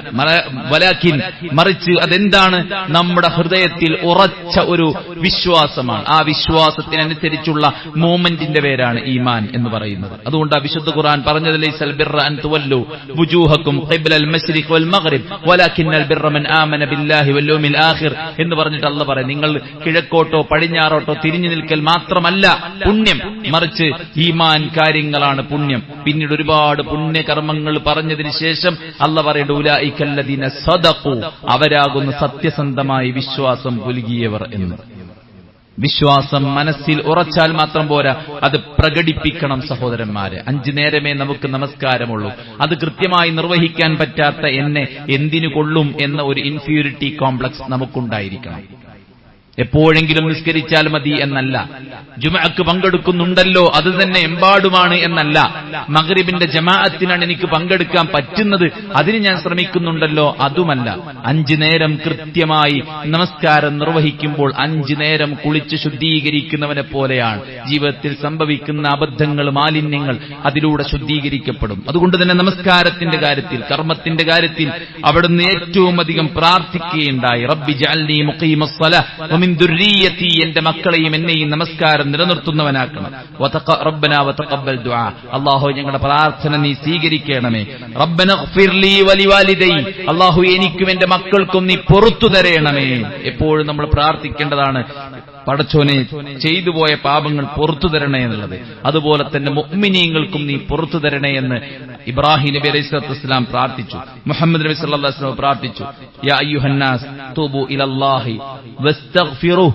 വലാകിൻ, മറിച്ച് അതെന്താണ്? നമ്മുടെ ഹൃദയത്തിൽ ഉറച്ച ഒരു വിശ്വാസമാണ്. ആ വിശ്വാസത്തിനനുസരിച്ചുള്ള മൂവ്മെന്റിന്റെ പേരാണ് ഈമാൻ എന്ന് പറയുന്നത്. അതുകൊണ്ട് വിശുദ്ധ ഖുർആൻ പറഞ്ഞത്, ലൈസൽ ബിർറ അൻ തുവല്ലു വുജൂഹക്കും ഖിബ്ലൽ മശ്രിഖ് വൽ മഗ്രിബ് വലാകിന്നൽ ബിർറ മൻ ആമന ബില്ലാഹി വൽ യൗമിൽ ആഖിർ എന്ന് പറഞ്ഞിട്ട് അല്ലാഹു പറയും, നിങ്ങൾ കിഴക്കോട്ടോ പടിഞ്ഞാറോട്ടോ തിരിഞ്ഞു നിൽക്കൽ മാത്രമല്ല പുണ്യം, മറിച്ച് ഈമാൻ കാര്യങ്ങളാണ് പുണ്യം. പിന്നീട് ഒരുപാട് പുണ്യകർമ്മങ്ങൾ പറഞ്ഞതിന് ശേഷം അല്ലാഹു പറയുന്നു, ഉലൈകല്ലദീന സദഖു, അവരാകുന്നു സത്യസന്ധമായി വിശ്വാസം പുലുകിയവർ എന്ന്. വിശ്വാസം മനസ്സിൽ ഉറച്ചാൽ മാത്രം പോരാ, അത് പ്രകടിപ്പിക്കണം സഹോദരന്മാരെ. 5 നേരമേ നമുക്ക് നമസ്കാരമുള്ളൂ, അത് കൃത്യമായി നിർവഹിക്കാൻ പറ്റാത്ത എന്നെ എന്തിനു കൊള്ളും എന്ന ഒരു ഇൻഫീരിയറിറ്റി കോംപ്ലക്സ് നമുക്കുണ്ടായിരിക്കണം. എപ്പോഴെങ്കിലും നിസ്കരിച്ചാൽ മതി എന്നല്ല, ജുമഅക്ക് പങ്കെടുക്കുന്നുണ്ടല്ലോ അത് തന്നെ എമ്പാടുമാണ് എന്നല്ല, മഗ്രിബിന്റെ ജമാഅത്തിനാണ് എനിക്ക് പങ്കെടുക്കാൻ പറ്റുന്നത് അതിന് ഞാൻ ശ്രമിക്കുന്നുണ്ടല്ലോ അതുമല്ല. 5 നേരം കൃത്യമായി നമസ്കാരം നിർവഹിക്കുമ്പോൾ 5 നേരം കുളിച്ച് ശുദ്ധീകരിക്കുന്നവനെ പോലെയാണ്. ജീവിതത്തിൽ സംഭവിക്കുന്ന അബദ്ധങ്ങൾ, മാലിന്യങ്ങൾ അതിലൂടെ ശുദ്ധീകരിക്കപ്പെടും. അതുകൊണ്ട് തന്നെ നമസ്കാരത്തിന്റെ കാര്യത്തിൽ, കർമ്മത്തിന്റെ കാര്യത്തിൽ അവിടുന്ന് ഏറ്റവും അധികം പ്രാർത്ഥിക്കുകയുണ്ടായി. റബ്ബി ജഅൽനി മുഖീമസ്സലാഹ് വമിൻ ദുർരിയതി, എന്റെ മക്കളെയും എന്നെയും നമസ്കാരം നിലനിർത്തുന്നവനാക്കണം. റബ്ബനാ വതഖബ്ബൽ ദുആ, അല്ലാഹു ഞങ്ങളുടെ പ്രാർത്ഥന നീ സ്വീകരിക്കണമേ. റബ്ബന ഗ്ഫിർലി വലിവാലിദൈ, അല്ലാഹു എനിക്കും എന്റെ മക്കൾക്കും നീ പുറത്തു തരേണമേ. എപ്പോഴും നമ്മൾ പ്രാർത്ഥിക്കേണ്ടതാണ്, പടച്ചോനെ ചെയ്തു പോയ പാപങ്ങൾ പുറത്തു തരണേ എന്നുള്ളത്. അതുപോലെ തന്നെ മുഅ്മിനീങ്ങൾക്കും നീ പുറത്തു തരണേ എന്ന് ഇബ്രാഹിം നബി അലൈഹിസ്സലാത്തു വസ്സലാം പ്രാർത്ഥിച്ചു. മുഹമ്മദ് നബി സല്ലല്ലാഹു അലൈഹി വസല്ലം പ്രാർത്ഥിച്ചു, യാ അയ്യുഹന്നാസ് തൂബു ഇലല്ലാഹി വസ്തഗ്ഫിറു,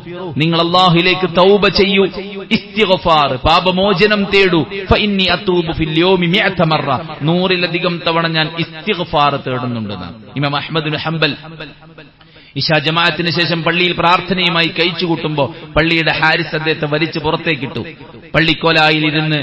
നിങ്ങൾ അല്ലാഹുവിലേക്ക് തൗബ ചെയ്യൂ, ഇസ്തിഗ്ഫാർ പാപമോചനം തേടൂ. ഫഇന്നി അതൂബു ഫിൽ യൗമി 100 മറ, 100-ലധികം തവണ ഞാൻ ഇസ്തിഗ്ഫാർ തേടുന്നുണ്ടെന്നാണ് ഇമാം അഹ്മദ് ബിൻ ഹംബൽ. ഇശാ ജമാഅത്തിന് ശേഷം പള്ളിയിൽ പ്രാർത്ഥനയുമായി കഴിച്ചുകൂട്ടുമ്പോൾ പള്ളിയുടെ ഹാരിസ് അദ്ദേഹത്തെ വലിച്ചു പുറത്തേക്കിട്ടു. പള്ളിക്കോലായിലിരുന്ന്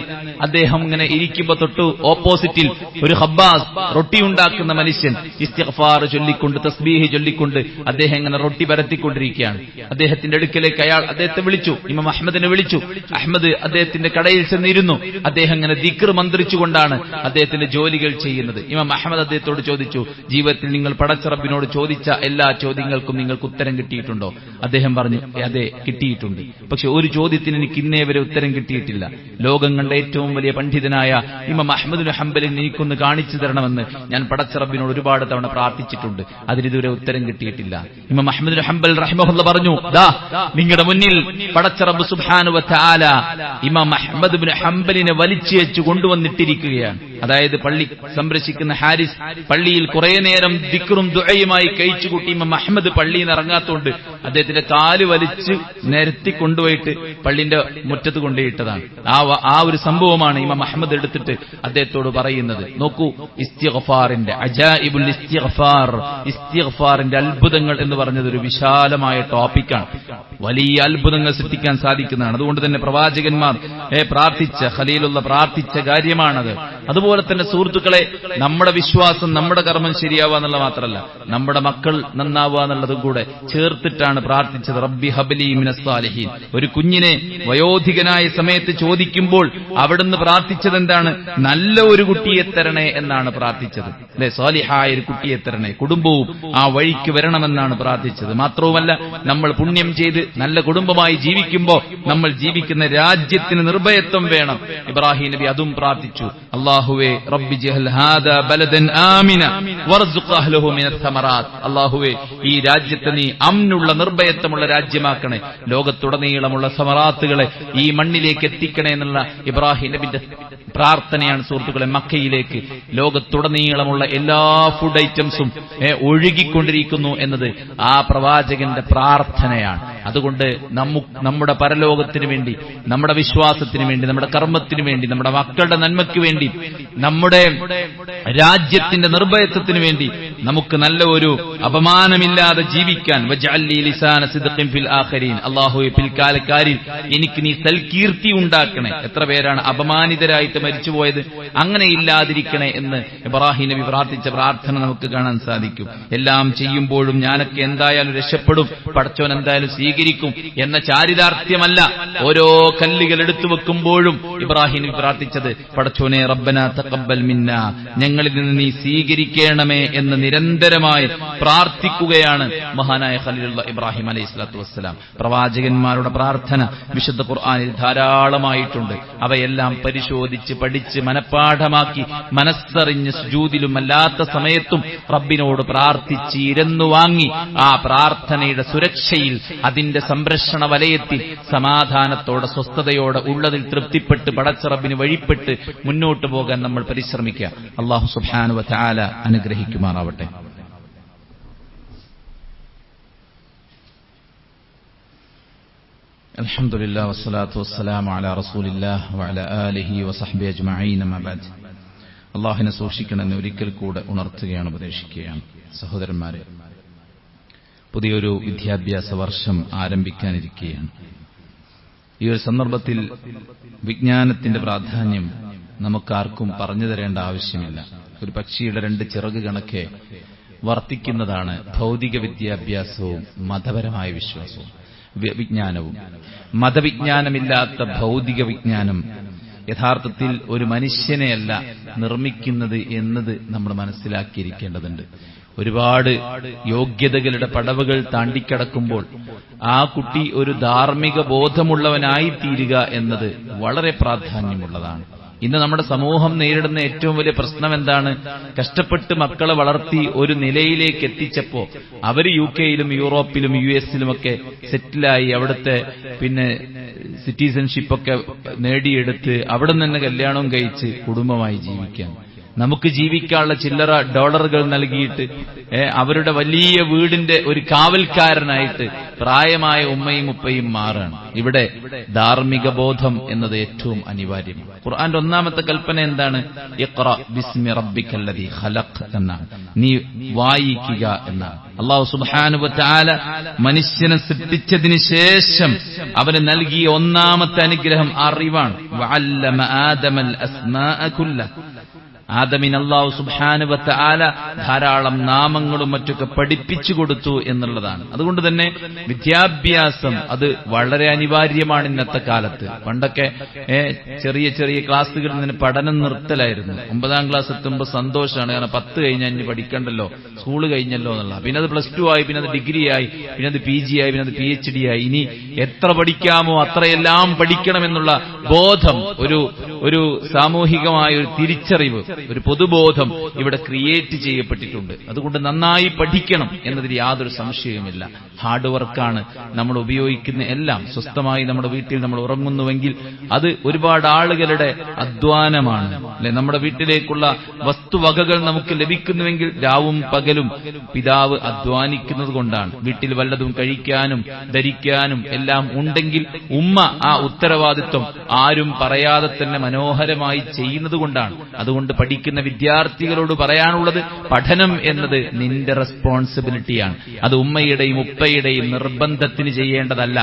അദ്ദേഹം ഇങ്ങനെ ഇരിക്കുമ്പോൾ തൊട്ടു ഓപ്പോസിറ്റിൽ ഒരു ഹബ്ബാസ് റൊട്ടി ഉണ്ടാക്കുന്ന മനുഷ്യൻ ഇസ്തിഗ്ഫാർ ചൊല്ലിക്കൊണ്ട്, തസ്ബീഹ് ചൊല്ലിക്കൊണ്ട് അദ്ദേഹം ഇങ്ങനെ റൊട്ടി പരത്തിക്കൊണ്ടിരിക്കുകയാണ്. അദ്ദേഹത്തിന്റെ അടുക്കലേക്ക് അദ്ദേഹത്തെ വിളിച്ചു, ഇമാം അഹ്മദിനെ വിളിച്ചു. അഹ്മദ് അദ്ദേഹത്തിന്റെ കടയിൽ ചെന്നിരുന്നു. അദ്ദേഹം ഇങ്ങനെ ദിക്ർ മന്ത്രിച്ചുകൊണ്ടാണ് അദ്ദേഹത്തിന്റെ ജോലികൾ ചെയ്യുന്നത്. ഇമാം അഹ്മദ് അദ്ദേഹത്തോട് ചോദിച്ചു, ജീവിതത്തിൽ നിങ്ങൾ പടച്ച റബ്ബിനോട് ചോദിച്ച എല്ലാ ചോദ്യങ്ങൾക്കും നിങ്ങൾക്ക് ഉത്തരം കിട്ടിയിട്ടുണ്ടോ? അദ്ദേഹം പറഞ്ഞു, അതെ കിട്ടിയിട്ടുണ്ട്, പക്ഷെ ഒരു ചോദ്യത്തിന് എനിക്ക് ഇന്നേ വരെ ഉത്തരം കിട്ടിയിട്ടില്ല. ലോകം കണ്ട ഏറ്റവും വലിയ പണ്ഡിതനായ ഇമാം അഹ്മദ് ബിൻ ഹംബലിനെ എനിക്കൊന്ന് കാണിച്ചു തരണമെന്ന് ഞാൻ പടച്ച റബ്ബിനോട് ഒരുപാട് തവണ പ്രാർത്ഥിച്ചിട്ടുണ്ട്, അതിനിതുവരെ ഉത്തരം കിട്ടിയിട്ടില്ല. ഇമാം അഹ്മദ് ബിൻ ഹംബൽ റഹിമഹുല്ലാഹ് പറഞ്ഞു, ദാ നിങ്ങളുടെ മുന്നിൽ പടച്ച റബ്ബ് സുബ്ഹാനഹു വ തആല ഇമാം അഹ്മദ് ബിൻ ഹംബലിനെ വലിച്ചേച്ചു കൊണ്ടുവന്നിട്ടിരിക്കുകയാണ്. അതായത് പള്ളി സംരക്ഷിക്കുന്ന ഹാരിസ് പള്ളിയിൽ കുറെ നേരം ദിക്റും ദുആയുമായി കഴിച്ചുകൂട്ടി ഇമാം അഹ്മദ് പള്ളിയിൽ നിന്ന് ഇറങ്ങാത്തോണ്ട് അദ്ദേഹത്തിന്റെ കാല് വലിച്ച് നിരത്തി കൊണ്ടുപോയിട്ട് പള്ളിന്റെ മുറ്റത്ത് കൊണ്ടുപോയിട്ടതാണ്. ആ ഒരു സംഭവമാണ് ഇമാം അഹ്മദ് എടുത്തിട്ട് അദ്ദേഹത്തോട് പറയുന്നത്. നോക്കൂ, ഇസ്തിഗ്ഫാറിന്റെ അജായിബുൽ ഇസ്തിഗ്ഫാർ, ഇസ്തിഗ്ഫാറിന്റെ അത്ഭുതങ്ങൾ എന്ന് പറഞ്ഞത് ഒരു വിശാലമായ ടോപ്പിക്കാണ്. വലിയ അത്ഭുതങ്ങൾ സൃഷ്ടിക്കാൻ സാധിക്കുന്നതാണ്. അതുകൊണ്ട് തന്നെ പ്രവാചകന്മാർ പ്രാർത്ഥിച്ച, ഖലീലുള്ള പ്രാർത്ഥിച്ച കാര്യമാണത്. അതുപോലെ തന്നെ സുഹൃത്തുക്കളെ, നമ്മുടെ വിശ്വാസം, നമ്മുടെ കർമ്മം ശരിയാവുക എന്നുള്ള മാത്രമല്ല, നമ്മുടെ മക്കൾ നന്നാവുക എന്നുള്ളതും കൂടെ ചേർത്തിട്ടാണ് പ്രാർത്ഥിച്ചത്. റബ്ബി ഹബ്ലി മിനസ് സാലിഹീൻ. ഒരു കുഞ്ഞിനെ വയോധികനായ സമയത്ത് ചോദിക്കുമ്പോൾ അവിടുന്ന് പ്രാർത്ഥിച്ചത് എന്താണ്? നല്ല ഒരു കുട്ടിയെ തരണേ എന്നാണ് പ്രാർത്ഥിച്ചത്. അല്ലെ, സാലിഹായ ഒരു കുട്ടിയെ തരണേ, കുടുംബവും ആ വഴിക്ക് വരണമെന്നാണ് പ്രാർത്ഥിച്ചത്. മാത്രവുമല്ല, നമ്മൾ പുണ്യം ചെയ്ത് നല്ല കുടുംബമായി ജീവിക്കുമ്പോൾ നമ്മൾ ജീവിക്കുന്ന രാജ്യത്തിന് നിർഭയത്വം വേണം. ഇബ്രാഹിം നബി അതും പ്രാർത്ഥിച്ചു. അല്ലാഹുവേ റബ്ബി ജഅൽ ഹാദാ ബലദൻ ആമിന വർസുഖ് അഹ്ലഹു മിനസ് സമറാത്ത്. അല്ലാഹുവേ ഈ രാജ്യത്തെ നീ അമ്നുള്ള നിർഭയത്വമുള്ള രാജ്യമാക്കണേ, ലോകത്തുടനീളമുള്ള സമറാത്തുകളെ ഈ മണ്ണിലേക്ക് എത്തിക്കണേ എന്നുള്ള ഇബ്രാഹിം നബിന്റെ പ്രാർത്ഥനയാണ് സുഹൃത്തുക്കളെ. മക്കയിലേക്ക് ലോകത്തുടനീളമുള്ള എല്ലാ ഫുഡ് ഐറ്റംസും ഒഴുകിക്കൊണ്ടിരിക്കുന്നു എന്നത് ആ പ്രവാചകന്റെ പ്രാർത്ഥനയാണ്. അതുകൊണ്ട് നമ്മുടെ പരലോകത്തിന് വേണ്ടി, നമ്മുടെ വിശ്വാസത്തിന് വേണ്ടി, നമ്മുടെ കർമ്മത്തിന് വേണ്ടി, നമ്മുടെ മക്കളുടെ നന്മയ്ക്ക് വേണ്ടി, നമ്മുടെ രാജ്യത്തിന്റെ നിർഭയത്വത്തിന് വേണ്ടി നമുക്ക് നല്ല ഒരു അപമാനമില്ലാതെ ജീവിക്കാൻ അല്ലാഹുവേ പിൽക്കാലക്കാരിൽ എനിക്ക് നീ സൽകീർത്തി ഉണ്ടാക്കണേ. എത്ര പേരാണ് അപമാനിതരായിട്ട് മരിച്ചുപോയത്, അങ്ങനെ ഇല്ലാതിരിക്കണേ എന്ന് ഇബ്രാഹിം നബി പ്രാർത്ഥിച്ച പ്രാർത്ഥന നമുക്ക് കാണാൻ സാധിക്കും. എല്ലാം ചെയ്യുമ്പോഴും ഞാനൊക്കെ എന്തായാലും രക്ഷപ്പെടും, പടച്ചോൻ എന്തായാലും സ്വീകരിക്കും എന്ന ചാരിതാർത്ഥ്യമല്ല. ഓരോ കല്ലുകൾ എടുത്തു വെക്കുമ്പോഴും ഇബ്രാഹിം നബി പ്രാർത്ഥിച്ചത്, പടച്ചോനെ റബ്ബനാ തഖബ്ബൽ മിന്നാ, ഞങ്ങളിൽ നിന്ന് നീ സ്വീകരിക്കണമേ എന്ന് നിരന്തരമായി പ്രാർത്ഥിക്കുകയാണ് മഹാനായ ഖലീലുള്ളാഹ് ഇബ്രാഹിം അലൈഹിസ്സലാത്തു വസ്സലാം. പ്രവാചകന്മാരുടെ പ്രാർത്ഥന വിശുദ്ധ ഖുർആനിൽ ധാരാളമായിട്ടുണ്ട്. അവയെല്ലാം പരിശോധിച്ച് പഠിച്ച് മനഃപ്പാഠമാക്കി മനസ്സറിഞ്ഞ് സുജൂദിലും അല്ലാത്ത സമയത്തും റബ്ബിനോട് പ്രാർത്ഥിച്ച് ഇരന്നു വാങ്ങി ആ പ്രാർത്ഥനയുടെ സുരക്ഷയിൽ, അതിന്റെ സംരക്ഷണ വലയത്തിൽ സമാധാനത്തോടെ സ്വസ്ഥതയോടെ ഉള്ളതിൽ തൃപ്തിപ്പെട്ട് പടച്ച റബ്ബിന് വഴിപ്പെട്ട് മുന്നോട്ട് പോകാൻ നമ്മൾ പരിശ്രമിക്കുക. അല്ലാഹു സുബ്ഹാനഹു വ തആല അനുഗ്രഹിക്കുമാറാവട്ടെ. അൽഹംദുലില്ലാഹി വസ്സലാത്തു വസ്സലാമു അലാ റസൂലില്ലാഹി വഅലാ ആലിഹി വസഹ്ബിഹി അജ്മഈൻ. അമ്മാ ബഅദ്. അല്ലാഹുവിനെ സൂക്ഷിക്കണമെന്ന് ഒരിക്കൽ കൂടെ ഉണർത്തുകയാണ്, ഉപദേശിക്കുകയാണ്. സഹോദരന്മാരെ, പുതിയൊരു വിദ്യാഭ്യാസ വർഷം ആരംഭിക്കാനിരിക്കുകയാണ്. ഈ ഒരു സന്ദർഭത്തിൽ വിജ്ഞാനത്തിന്റെ പ്രാധാന്യം നമുക്കാർക്കും പറഞ്ഞു തരേണ്ട ആവശ്യമില്ല. ഒരു പക്ഷിയുടെ 2 ചിറക് കണക്കെ വർത്തിക്കുന്നതാണ് ഭൗതിക വിദ്യാഭ്യാസവും മതപരമായ വിശ്വാസവും വിജ്ഞാനവും. മതവിജ്ഞാനമില്ലാത്ത ഭൗതിക വിജ്ഞാനം യഥാർത്ഥത്തിൽ ഒരു മനുഷ്യനെയല്ല നിർമ്മിക്കുന്നത് എന്നത് നമ്മൾ മനസ്സിലാക്കിയിരിക്കേണ്ടതുണ്ട്. ഒരുപാട് യോഗ്യതകളുടെ പടവുകൾ താണ്ടിക്കടക്കുമ്പോൾ ആ കുട്ടി ഒരു ധാർമ്മിക ബോധമുള്ളവനായി തീരുക എന്നത് വളരെ പ്രാധാന്യമുള്ളതാണ്. ഇന്ന് നമ്മുടെ സമൂഹം നേരിടുന്ന ഏറ്റവും വലിയ പ്രശ്നം എന്താണ്? കഷ്ടപ്പെട്ട് മക്കളെ വളർത്തി ഒരു നിലയിലേക്ക് എത്തിച്ചപ്പോ അവര് UK-യിലും യൂറോപ്പിലും US-ലുമൊക്കെ സെറ്റിലായി അവിടുത്തെ സിറ്റിസൺഷിപ്പൊക്കെ നേടിയെടുത്ത് അവിടെ നിന്ന് കല്യാണവും കഴിച്ച് കുടുംബമായി ജീവിക്കാൻ, നമുക്ക് ജീവിക്കാനുള്ള ചില്ലറ ഡോളറുകൾ നൽകിയിട്ട് അവരുടെ വലിയ വീടിന്റെ ഒരു കാവൽക്കാരനായിട്ട് പ്രായമായ ഉമ്മയും ഉപ്പയും മാറാണ്. ഇവിടെ ധാർമ്മിക ബോധം എന്നത് ഏറ്റവും അനിവാര്യമാണ്. ഖുർആന്റെ ഒന്നാമത്തെ കൽപ്പന എന്താണ്? ഇഖ്റ ബിസ്മി റബ്ബിക്കല്ലദീ ഖലഖ് എന്നാണ്. നീ വായിക്കുക എന്നാണ്. അല്ലാഹു സുബ്ഹാനഹു വ തആല മനുഷ്യനെ സൃഷ്ടിച്ചതിന് ശേഷം അവന് നൽകിയ ഒന്നാമത്തെ അനുഗ്രഹം അറിവാണ്. വഅല്ലമ ആദമൽ അസ്മാഅ കുല്ലഹ. ആദമിന് അല്ലാഹു സുബ്ഹാനഹു വ തആല ധാരാളം നാമങ്ങളും മറ്റൊക്കെ പഠിപ്പിച്ചു കൊടുത്തു എന്നുള്ളതാണ്. അതുകൊണ്ട് തന്നെ വിദ്യാഭ്യാസം അത് വളരെ അനിവാര്യമാണ് ഇന്നത്തെ കാലത്ത്. പണ്ടൊക്കെ ചെറിയ ചെറിയ ക്ലാസ്സുകളിൽ നിന്ന് പഠനം നിർത്തലായിരുന്നു. 9ാം ക്ലാസ് എത്തുമ്പോൾ സന്തോഷമാണ്, കാരണം 10 കഴിഞ്ഞാൽ ഇനി പഠിക്കണ്ടല്ലോ, സ്കൂൾ കഴിഞ്ഞല്ലോ എന്നുള്ള. പിന്നെ അത് +2 ആയി, പിന്നെ അത് ഡിഗ്രി ആയി, പിന്നെ അത് PG ആയി, പിന്നെ അത് PhD ആയി. ഇനി എത്ര പഠിക്കാമോ അത്രയെല്ലാം പഠിക്കണമെന്നുള്ള ബോധം, ഒരു സാമൂഹികമായ ഒരു തിരിച്ചറിവ്, ഒരു പൊതുബോധം ഇവിടെ ക്രിയേറ്റ് ചെയ്യപ്പെട്ടിട്ടുണ്ട്. അതുകൊണ്ട് നന്നായി പഠിക്കണം എന്നതിൽ യാതൊരു സംശയവുമില്ല. ഹാർഡ് വർക്കാണ് നമ്മൾ ഉപയോഗിക്കുന്ന എല്ലാം. സ്വസ്ഥമായി നമ്മുടെ വീട്ടിൽ നമ്മൾ ഉറങ്ങുന്നുവെങ്കിൽ അത് ഒരുപാട് ആളുകളുടെ അധ്വാനമാണ്, അല്ലെ? നമ്മുടെ വീട്ടിലേക്കുള്ള വസ്തുവകകൾ നമുക്ക് ലഭിക്കുന്നുവെങ്കിൽ രാവും പകലും പിതാവ് അധ്വാനിക്കുന്നത് കൊണ്ടാണ്. വീട്ടിൽ വല്ലതും കഴിക്കാനും ധരിക്കാനും എല്ലാം ഉണ്ടെങ്കിൽ ഉമ്മ ആ ഉത്തരവാദിത്വം ആരും പറയാതെ തന്നെ മനോഹരമായി ചെയ്യുന്നത് കൊണ്ടാണ്. അതുകൊണ്ട് പഠിക്കുന്ന വിദ്യാർത്ഥികളോട് പറയാനുള്ളത്, പഠനം എന്നത് നിന്റെ റെസ്പോൺസിബിലിറ്റിയാണ്. അത് ഉമ്മയുടെയും ഉപ്പയുടെയും നിർബന്ധത്തിന് ചെയ്യേണ്ടതല്ല.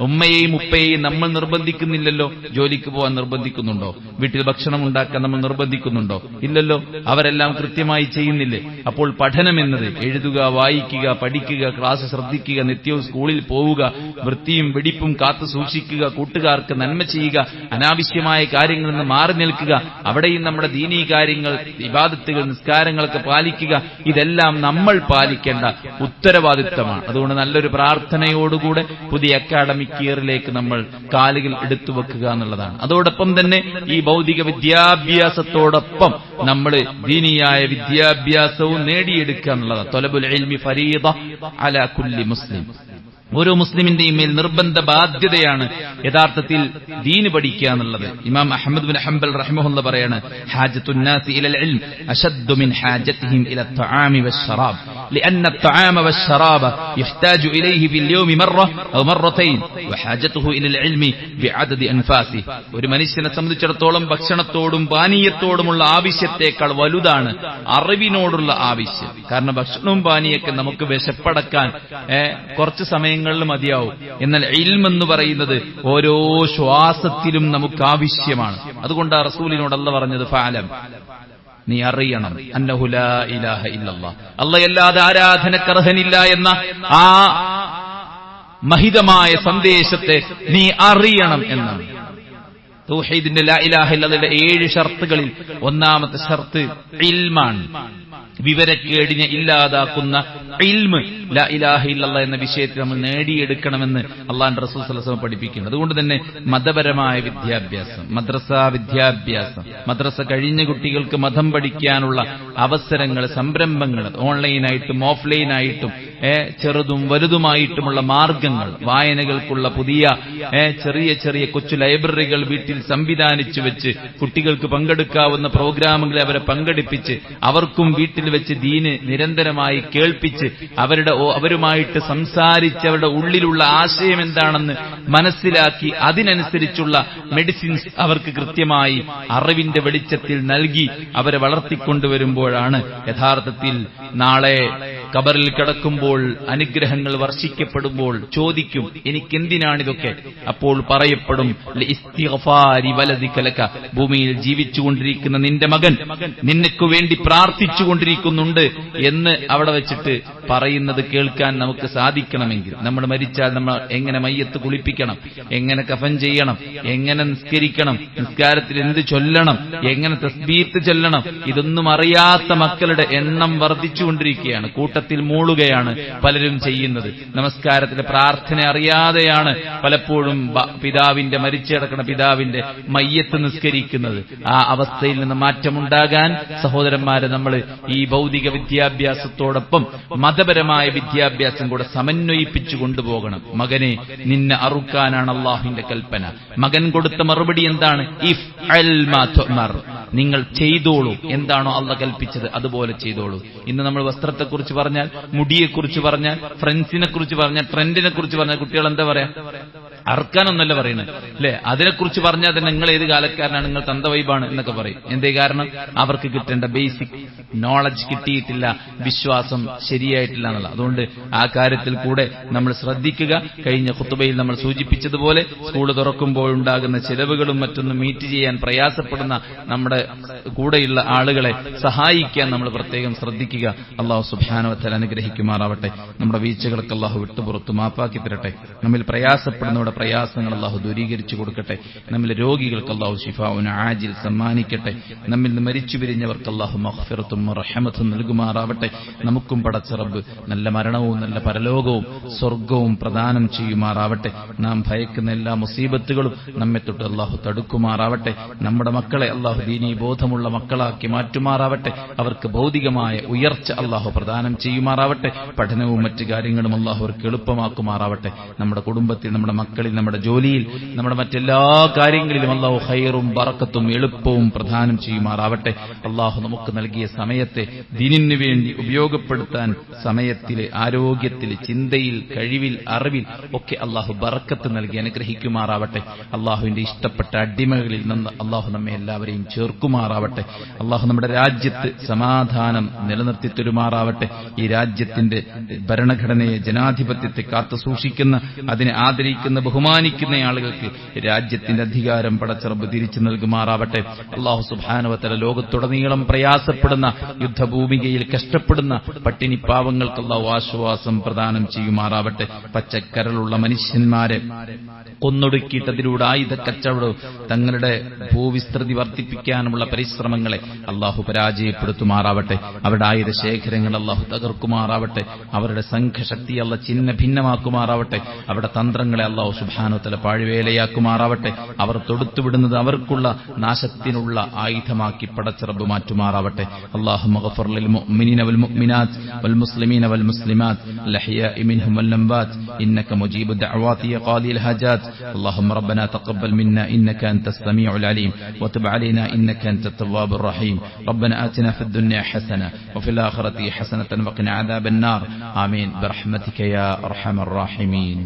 ഉമ്മയെയും ഉപ്പയെയും നമ്മൾ നിർബന്ധിക്കുന്നില്ലല്ലോ. ജോലിക്ക് പോകാൻ നിർബന്ധിക്കുന്നുണ്ടോ? വീട്ടിൽ ഭക്ഷണം ഉണ്ടാക്കാൻ നമ്മൾ നിർബന്ധിക്കുന്നുണ്ടോ? ഇല്ലല്ലോ. അവരെല്ലാം കൃത്യമായി ചെയ്യുന്നില്ലേ? അപ്പോൾ പഠനം എന്നത് എഴുതുക, വായിക്കുക, പഠിക്കുക, ക്ലാസ് ശ്രദ്ധിക്കുക, നിത്യവും സ്കൂളിൽ പോവുക, വൃത്തിയും വെടിപ്പും കാത്തു സൂക്ഷിക്കുക, കൂട്ടുകാർക്ക് നന്മ ചെയ്യുക, അനാവശ്യമായ കാര്യങ്ങളിൽ നിന്ന് മാറി നിൽക്കുക, അവിടെയും നമ്മുടെ ദീനീ കാര്യങ്ങൾ, ഇബാദത്തുകൾ, നിസ്കാരങ്ങളൊക്കെ പാലിക്കുക. ഇതെല്ലാം നമ്മൾ പാലിക്കേണ്ട ഉത്തരവാദിത്തമാണ്. അതുകൊണ്ട് നല്ലൊരു പ്രാർത്ഥനയോടുകൂടെ പുതിയ അക്കാഡമിക് ഇയറിലേക്ക് നമ്മൾ കാലുകൾ എടുത്തു വെക്കുക എന്നുള്ളതാണ്. അതോടൊപ്പം തന്നെ ഈ ഭൗതിക വിദ്യാഭ്യാസത്തോടൊപ്പം നമ്മൾ ദീനിയായ വിദ്യാഭ്യാസവും നേടിയെടുക്കുക എന്നുള്ളതാണ്. ത്വലബുൽ ഇൽമി ഫരീദ അലാ കുല്ലി മുസ്ലിം. ഓരോ മുസ്ലിമിന്റെയും മേൽ നിർബന്ധ ബാധ്യതയാണ് യഥാർത്ഥത്തിൽ ദീന് പഠിക്കുക എന്നുള്ളത്. ഇമാം അഹ്മദ് ബിൻ ഹംബൽ റഹിമഹുല്ലാഹ് പറയാണ്, ഹാജത്തുൻ നാസി ഇലൽ ഇൽം അശദ്ദു മിൻ ഹാജതിഹിം ഇല അത്'ആമി വശറാബ് لأن الطعام والشراب يحتاج إليه في اليوم مرة أو مرتين وحاجته إلى العلم بعدد أنفاسه. ഒരു മനുഷ്യനെ സംബന്ധിച്ചിടത്തോളം ഭക്ഷണത്തോടും പാനീയത്തോടുമുള്ള ആവശ്യത്തേക്കാൾ വലുതാണ് അറിവിനോടുള്ള ആവശ്യം. കാരണം ഭക്ഷണവും പാനീയൊക്കെ നമുക്ക് വിശപ്പടക്കാൻ കുറച്ച് സമയങ്ങളിൽ മതിയാവും. എന്നാൽ ഇൽമ് എന്ന് പറയുന്നത് ഓരോ ശ്വാസത്തിലും നമുക്ക് ആവശ്യമാണ്. അതുകൊണ്ടാണ് റസൂലിനോട് അല്ലാഹ് പറഞ്ഞത്, ഫഅലം, നീ അറിയണം, അന്നഹു ലാ ഇലാഹ ഇല്ലല്ലാഹ്, അല്ലാഹയല്ലാതെ ആരാധനക്കർഹനില്ല എന്ന ആ മഹിതമായ സന്ദേശത്തെ നീ അറിയണം എന്നാണ്. തൗഹീദിന്റെ ലാ ഇലാഹ ഇല്ലല്ലാഹയുടെ 7 ഷർത്തുകളിൽ ഒന്നാമത്തെ ഷർത്ത് ഇൽമാണ്. വിവരക്കേടിനെ ഇല്ലാതാക്കുന്ന ഇൽമ്, ലാ ഇലാഹ ഇല്ലല്ലാഹ് എന്ന വിഷയത്തിൽ നമ്മൾ നേടിയെടുക്കണമെന്ന് അല്ലാഹുവിന്റെ റസൂൽ സ്വല്ലല്ലാഹു അലൈഹി വസല്ലം പഠിപ്പിക്കുന്നു. അതുകൊണ്ട് തന്നെ മതപരമായ വിദ്യാഭ്യാസം, മദ്രസ വിദ്യാഭ്യാസം, മദ്രസ കഴിഞ്ഞ കുട്ടികൾക്ക് മതം പഠിക്കാനുള്ള അവസരങ്ങൾ, സംരംഭങ്ങൾ ഓൺലൈനായിട്ടും ഓഫ്ലൈനായിട്ടും ചെറുതും വലുതുമായിട്ടുമുള്ള മാർഗങ്ങൾ, വായനകൾക്കുള്ള പുതിയ ചെറിയ ചെറിയ കൊച്ചു ലൈബ്രറികൾ വീട്ടിൽ സംവിധാനിച്ചു വെച്ച് കുട്ടികൾക്ക് പങ്കെടുക്കാവുന്ന പ്രോഗ്രാമുകളെ അവരെ പങ്കെടുപ്പിച്ച് അവർക്കും വീട്ടിൽ വെച്ച് ദീന് നിരന്തരമായി കേൾപ്പിച്ച് അവരുമായിട്ട് സംസാരിച്ച് അവരുടെ ഉള്ളിലുള്ള ആശയം എന്താണെന്ന് മനസ്സിലാക്കി അതിനനുസരിച്ചുള്ള മെഡിസിൻസ് അവർക്ക് കൃത്യമായി അറിവിന്റെ വെളിച്ചത്തിൽ നൽകി അവരെ വളർത്തിക്കൊണ്ടുവരുമ്പോഴാണ് യഥാർത്ഥത്തിൽ നാളെ ഖബറിൽ കിടക്കുമ്പോൾ അനുഗ്രഹങ്ങൾ വർഷിക്കപ്പെടുമ്പോൾ ചോദിക്കും, എനിക്കെന്തിനാണിതൊക്കെ? അപ്പോൾ പറയപ്പെടും, ലിസ്തിഗ്ഫാരി വലദിക ലക, ഭൂമിയിൽ ജീവിച്ചുകൊണ്ടിരിക്കുന്ന നിന്റെ മകൻ നിനക്ക് വേണ്ടി പ്രാർത്ഥിച്ചുകൊണ്ടിരിക്കുന്നുണ്ട് എന്ന് അവിടെ വെച്ചിട്ട് പറയുന്നത് കേൾക്കാൻ നമുക്ക് സാധിക്കണമെങ്കിൽ, നമ്മൾ മരിച്ചാൽ നമ്മൾ എങ്ങനെ മയ്യത്ത് കുളിപ്പിക്കണം, എങ്ങനെ കഫൻ ചെയ്യണം, എങ്ങനെ നിസ്കരിക്കണം, നിസ്കാരത്തിൽ എന്ത് ചൊല്ലണം, എങ്ങനെ തസ്ബീഹ് ചൊല്ലണം, ഇതൊന്നും അറിയാത്ത മക്കളുടെ എണ്ണം വർദ്ധിച്ചുകൊണ്ടിരിക്കുകയാണ്. കൂട്ടത്തിൽ മൂളുകയാണ് പലരും ചെയ്യുന്നത്. നമസ്കാരത്തിലെ പ്രാർത്ഥന അറിയാതെയാണ് പലപ്പോഴും പിതാവിന്റെ മരിച്ചുകിടക്കുന്ന പിതാവിന്റെ മയ്യത്ത് നിസ്കരിക്കുന്നത്. ആ അവസ്ഥയിൽ നിന്ന് മാറ്റമുണ്ടാകാൻ സഹോദരന്മാരെ, നമ്മൾ ഈ ഭൗതിക വിദ്യാഭ്യാസത്തോടൊപ്പം മതപരമായ വിദ്യാഭ്യാസം കൂടെ സമന്വയിപ്പിച്ചു കൊണ്ടുപോകണം. മകനെ, നിന്നെ അറുക്കാനാണ് അള്ളാഹുവിന്റെ കൽപ്പന. മകൻ കൊടുത്ത മറുപടി എന്താണ്? ഇഫ് അൽ മാ തുഅ്മർ, നിങ്ങൾ ചെയ്തോളൂ, എന്താണോ അള്ളാഹ് കൽപ്പിച്ചത് അതുപോലെ ചെയ്തോളൂ. ഇന്ന് നമ്മൾ വസ്ത്രത്തെക്കുറിച്ച് പറഞ്ഞാൽ, മുടിയെക്കുറിച്ച് പറഞ്ഞാൽ, ഫ്രണ്ട്സിനെ കുറിച്ച് പറഞ്ഞാൽ, ട്രെൻഡിനെ കുറിച്ച് പറഞ്ഞാൽ കുട്ടികൾ എന്താ പറയാ? അറക്കാനൊന്നല്ല പറയുന്നത് അല്ലെ? അതിനെക്കുറിച്ച് പറഞ്ഞാൽ തന്നെ നിങ്ങൾ ഏത് കാലക്കാരനാണ്, നിങ്ങൾ തന്തവൈബാണ് എന്നൊക്കെ പറയും. എന്തേ കാരണം? അവർക്ക് കിട്ടേണ്ട ബേസിക് നോളജ് കിട്ടിയിട്ടില്ല, വിശ്വാസം ശരിയായിട്ടില്ല എന്നുള്ള. അതുകൊണ്ട് ആ കാര്യത്തിൽ കൂടെ നമ്മൾ ശ്രദ്ധിക്കുക. കഴിഞ്ഞ ഖുതുബയിൽ നമ്മൾ സൂചിപ്പിച്ചതുപോലെ സ്കൂൾ തുറക്കുമ്പോൾ ഉണ്ടാകുന്ന ചെലവുകളും മറ്റൊന്നും മീറ്റ് ചെയ്യാൻ പ്രയാസപ്പെടുന്ന നമ്മുടെ കൂടെയുള്ള ആളുകളെ സഹായിക്കാൻ നമ്മൾ പ്രത്യേകം ശ്രദ്ധിക്കുക. അള്ളാഹു സുബ്ഹാനഹു വ തആല അനുഗ്രഹിക്കുമാറാവട്ടെ. നമ്മുടെ വീഴ്ചകൾക്ക് അള്ളാഹു വിട്ടുപുറത്തു മാപ്പാക്കി തരട്ടെ. നമ്മിൽ പ്രയാസപ്പെടുന്നവരുടെ പ്രയാസങ്ങൾ അള്ളാഹു ദൂരീകരിച്ചു കൊടുക്കട്ടെ. നമ്മിലെ രോഗികൾക്ക് അള്ളാഹു ശിഫാഉൻ ആജിൽ സമ്മാനിക്കട്ടെ. നമ്മിൽ നിന്ന് മരിച്ചു പിരിഞ്ഞവർക്ക് അള്ളാഹു മഗ്ഫിറത്തും റഹ്മത്തും നൽകുമാറാവട്ടെ. നമുക്കും പടച്ച റബ്ബ് നല്ല മരണവും നല്ല പരലോകവും സ്വർഗവും പ്രദാനം ചെയ്യുമാറാവട്ടെ. നാം ഭയക്കുന്ന എല്ലാ മുസീബത്തുകളും നമ്മെ തൊട്ട് അള്ളാഹു തടുക്കുമാറാവട്ടെ. നമ്മുടെ മക്കളെ അള്ളാഹു ദീനീ ബോധമുള്ള മക്കളാക്കി മാറ്റുമാറാവട്ടെ. അവർക്ക് ഭൗതികമായ ഉയർച്ച അള്ളാഹു പ്രദാനം ചെയ്യുമാറാവട്ടെ. പഠനവും മറ്റു കാര്യങ്ങളും അള്ളാഹു അവർക്ക് എളുപ്പമാക്കുമാറാവട്ടെ. നമ്മുടെ കുടുംബത്തിൽ, നമ്മുടെ മക്കളിൽ, നമ്മുടെ ജോലിയിൽ, നമ്മുടെ മറ്റെല്ലാ കാര്യങ്ങളിലും അള്ളാഹു ഖൈറും ബറക്കത്തും എളുപ്പവും പ്രദാനം ചെയ്യുമാറാവട്ടെ. അള്ളാഹു നമുക്ക് നൽകിയ സമയത്തെ ദീനിനു വേണ്ടി ഉപയോഗപ്പെടുത്താൻ സമയത്തിലെ, ആരോഗ്യത്തിലെ, ചിന്തയിൽ, കഴിവിൽ, അറിവിൽ ഒക്കെ അള്ളാഹു ബറക്കത്ത് നൽകി അനുഗ്രഹിക്കുമാറാവട്ടെ. അള്ളാഹുവിന്റെ ഇഷ്ടപ്പെട്ട അടിമകളിൽ നിന്ന് അള്ളാഹു നമ്മെ എല്ലാവരെയും ചേർക്കുമാറാവട്ടെ. അള്ളാഹു നമ്മുടെ രാജ്യത്ത് സമാധാനം നിലനിർത്തി തരുമാറാവട്ടെ. ഈ രാജ്യത്തിന്റെ ഭരണഘടനയെ, ജനാധിപത്യത്തെ കാത്തു സൂക്ഷിക്കുന്ന, അതിനെ ആദരിക്കുന്ന, ബഹുമാനിക്കുന്ന ആളുകൾക്ക് രാജ്യത്തിന്റെ അധികാരം പടച്ച റബ്ബ് തിരിച്ചു നൽകുമാറാവട്ടെ. അല്ലാഹു സുബ്ഹാനഹു വ തആല ലോകത്തുടനീളം പ്രയാസപ്പെടുന്ന, യുദ്ധഭൂമികയിൽ കഷ്ടപ്പെടുന്ന പട്ടിണി പാവങ്ങൾക്ക് അല്ലാഹു ആശ്വാസം പ്രദാനം ചെയ്യുമാറാവട്ടെ. പച്ചക്കരളുള്ള മനുഷ്യന്മാരെ കൊന്നൊടുക്കിയിട്ട് അതിലൂടെ ആയുധ കച്ചവടവും തങ്ങളുടെ ഭൂവിസ്തൃതി വർദ്ധിപ്പിക്കാനുമുള്ള പരിശ്രമങ്ങളെ അല്ലാഹു പരാജയപ്പെടുത്തുമാറാവട്ടെ. അവരുടെ ആയുധ ശേഖരങ്ങൾ അല്ലാഹു തകർക്കുമാറാവട്ടെ. അവരുടെ സംഘശക്തി അല്ലാഹു ചിഹ്ന ഭിന്നമാക്കുമാറാവട്ടെ. അവരുടെ തന്ത്രങ്ങളെ അല്ലാഹു സുബ്ഹാനഹു വ തആല പാഴ്വേലയാക്കുമാറാവട്ടെ. അവർ തൊടുത്തുവിടുന്നത് അവർക്കുള്ള നാശത്തിനുള്ള ആയുധമാക്കി പടച്ച റബ്ബ് മാറ്റുമാറാവട്ടെ. അല്ലാഹുമ്മ ഗഫർ ലിൽ മുഅ്മിനീന വൽ മുഅ്മിനാത്ത് വൽ മുസ്ലിമീന വൽ മുസ്ലിമാത്ത് ലഹിയാഇ മിൻഹും വൽ അംവാത്ത് ഇന്നക മുജീബു ദഅവാതി യാ ഖാദിൽ ഹജാത്ത്. اللهم ربنا تقبل منا إنك أنت السميع العليم وتب علينا إنك أنت التواب الرحيم. ربنا آتنا في الدنيا حسنة وفي الآخرة حسنة وقنا عذاب النار. آمين برحمتك يا أرحم الراحمين.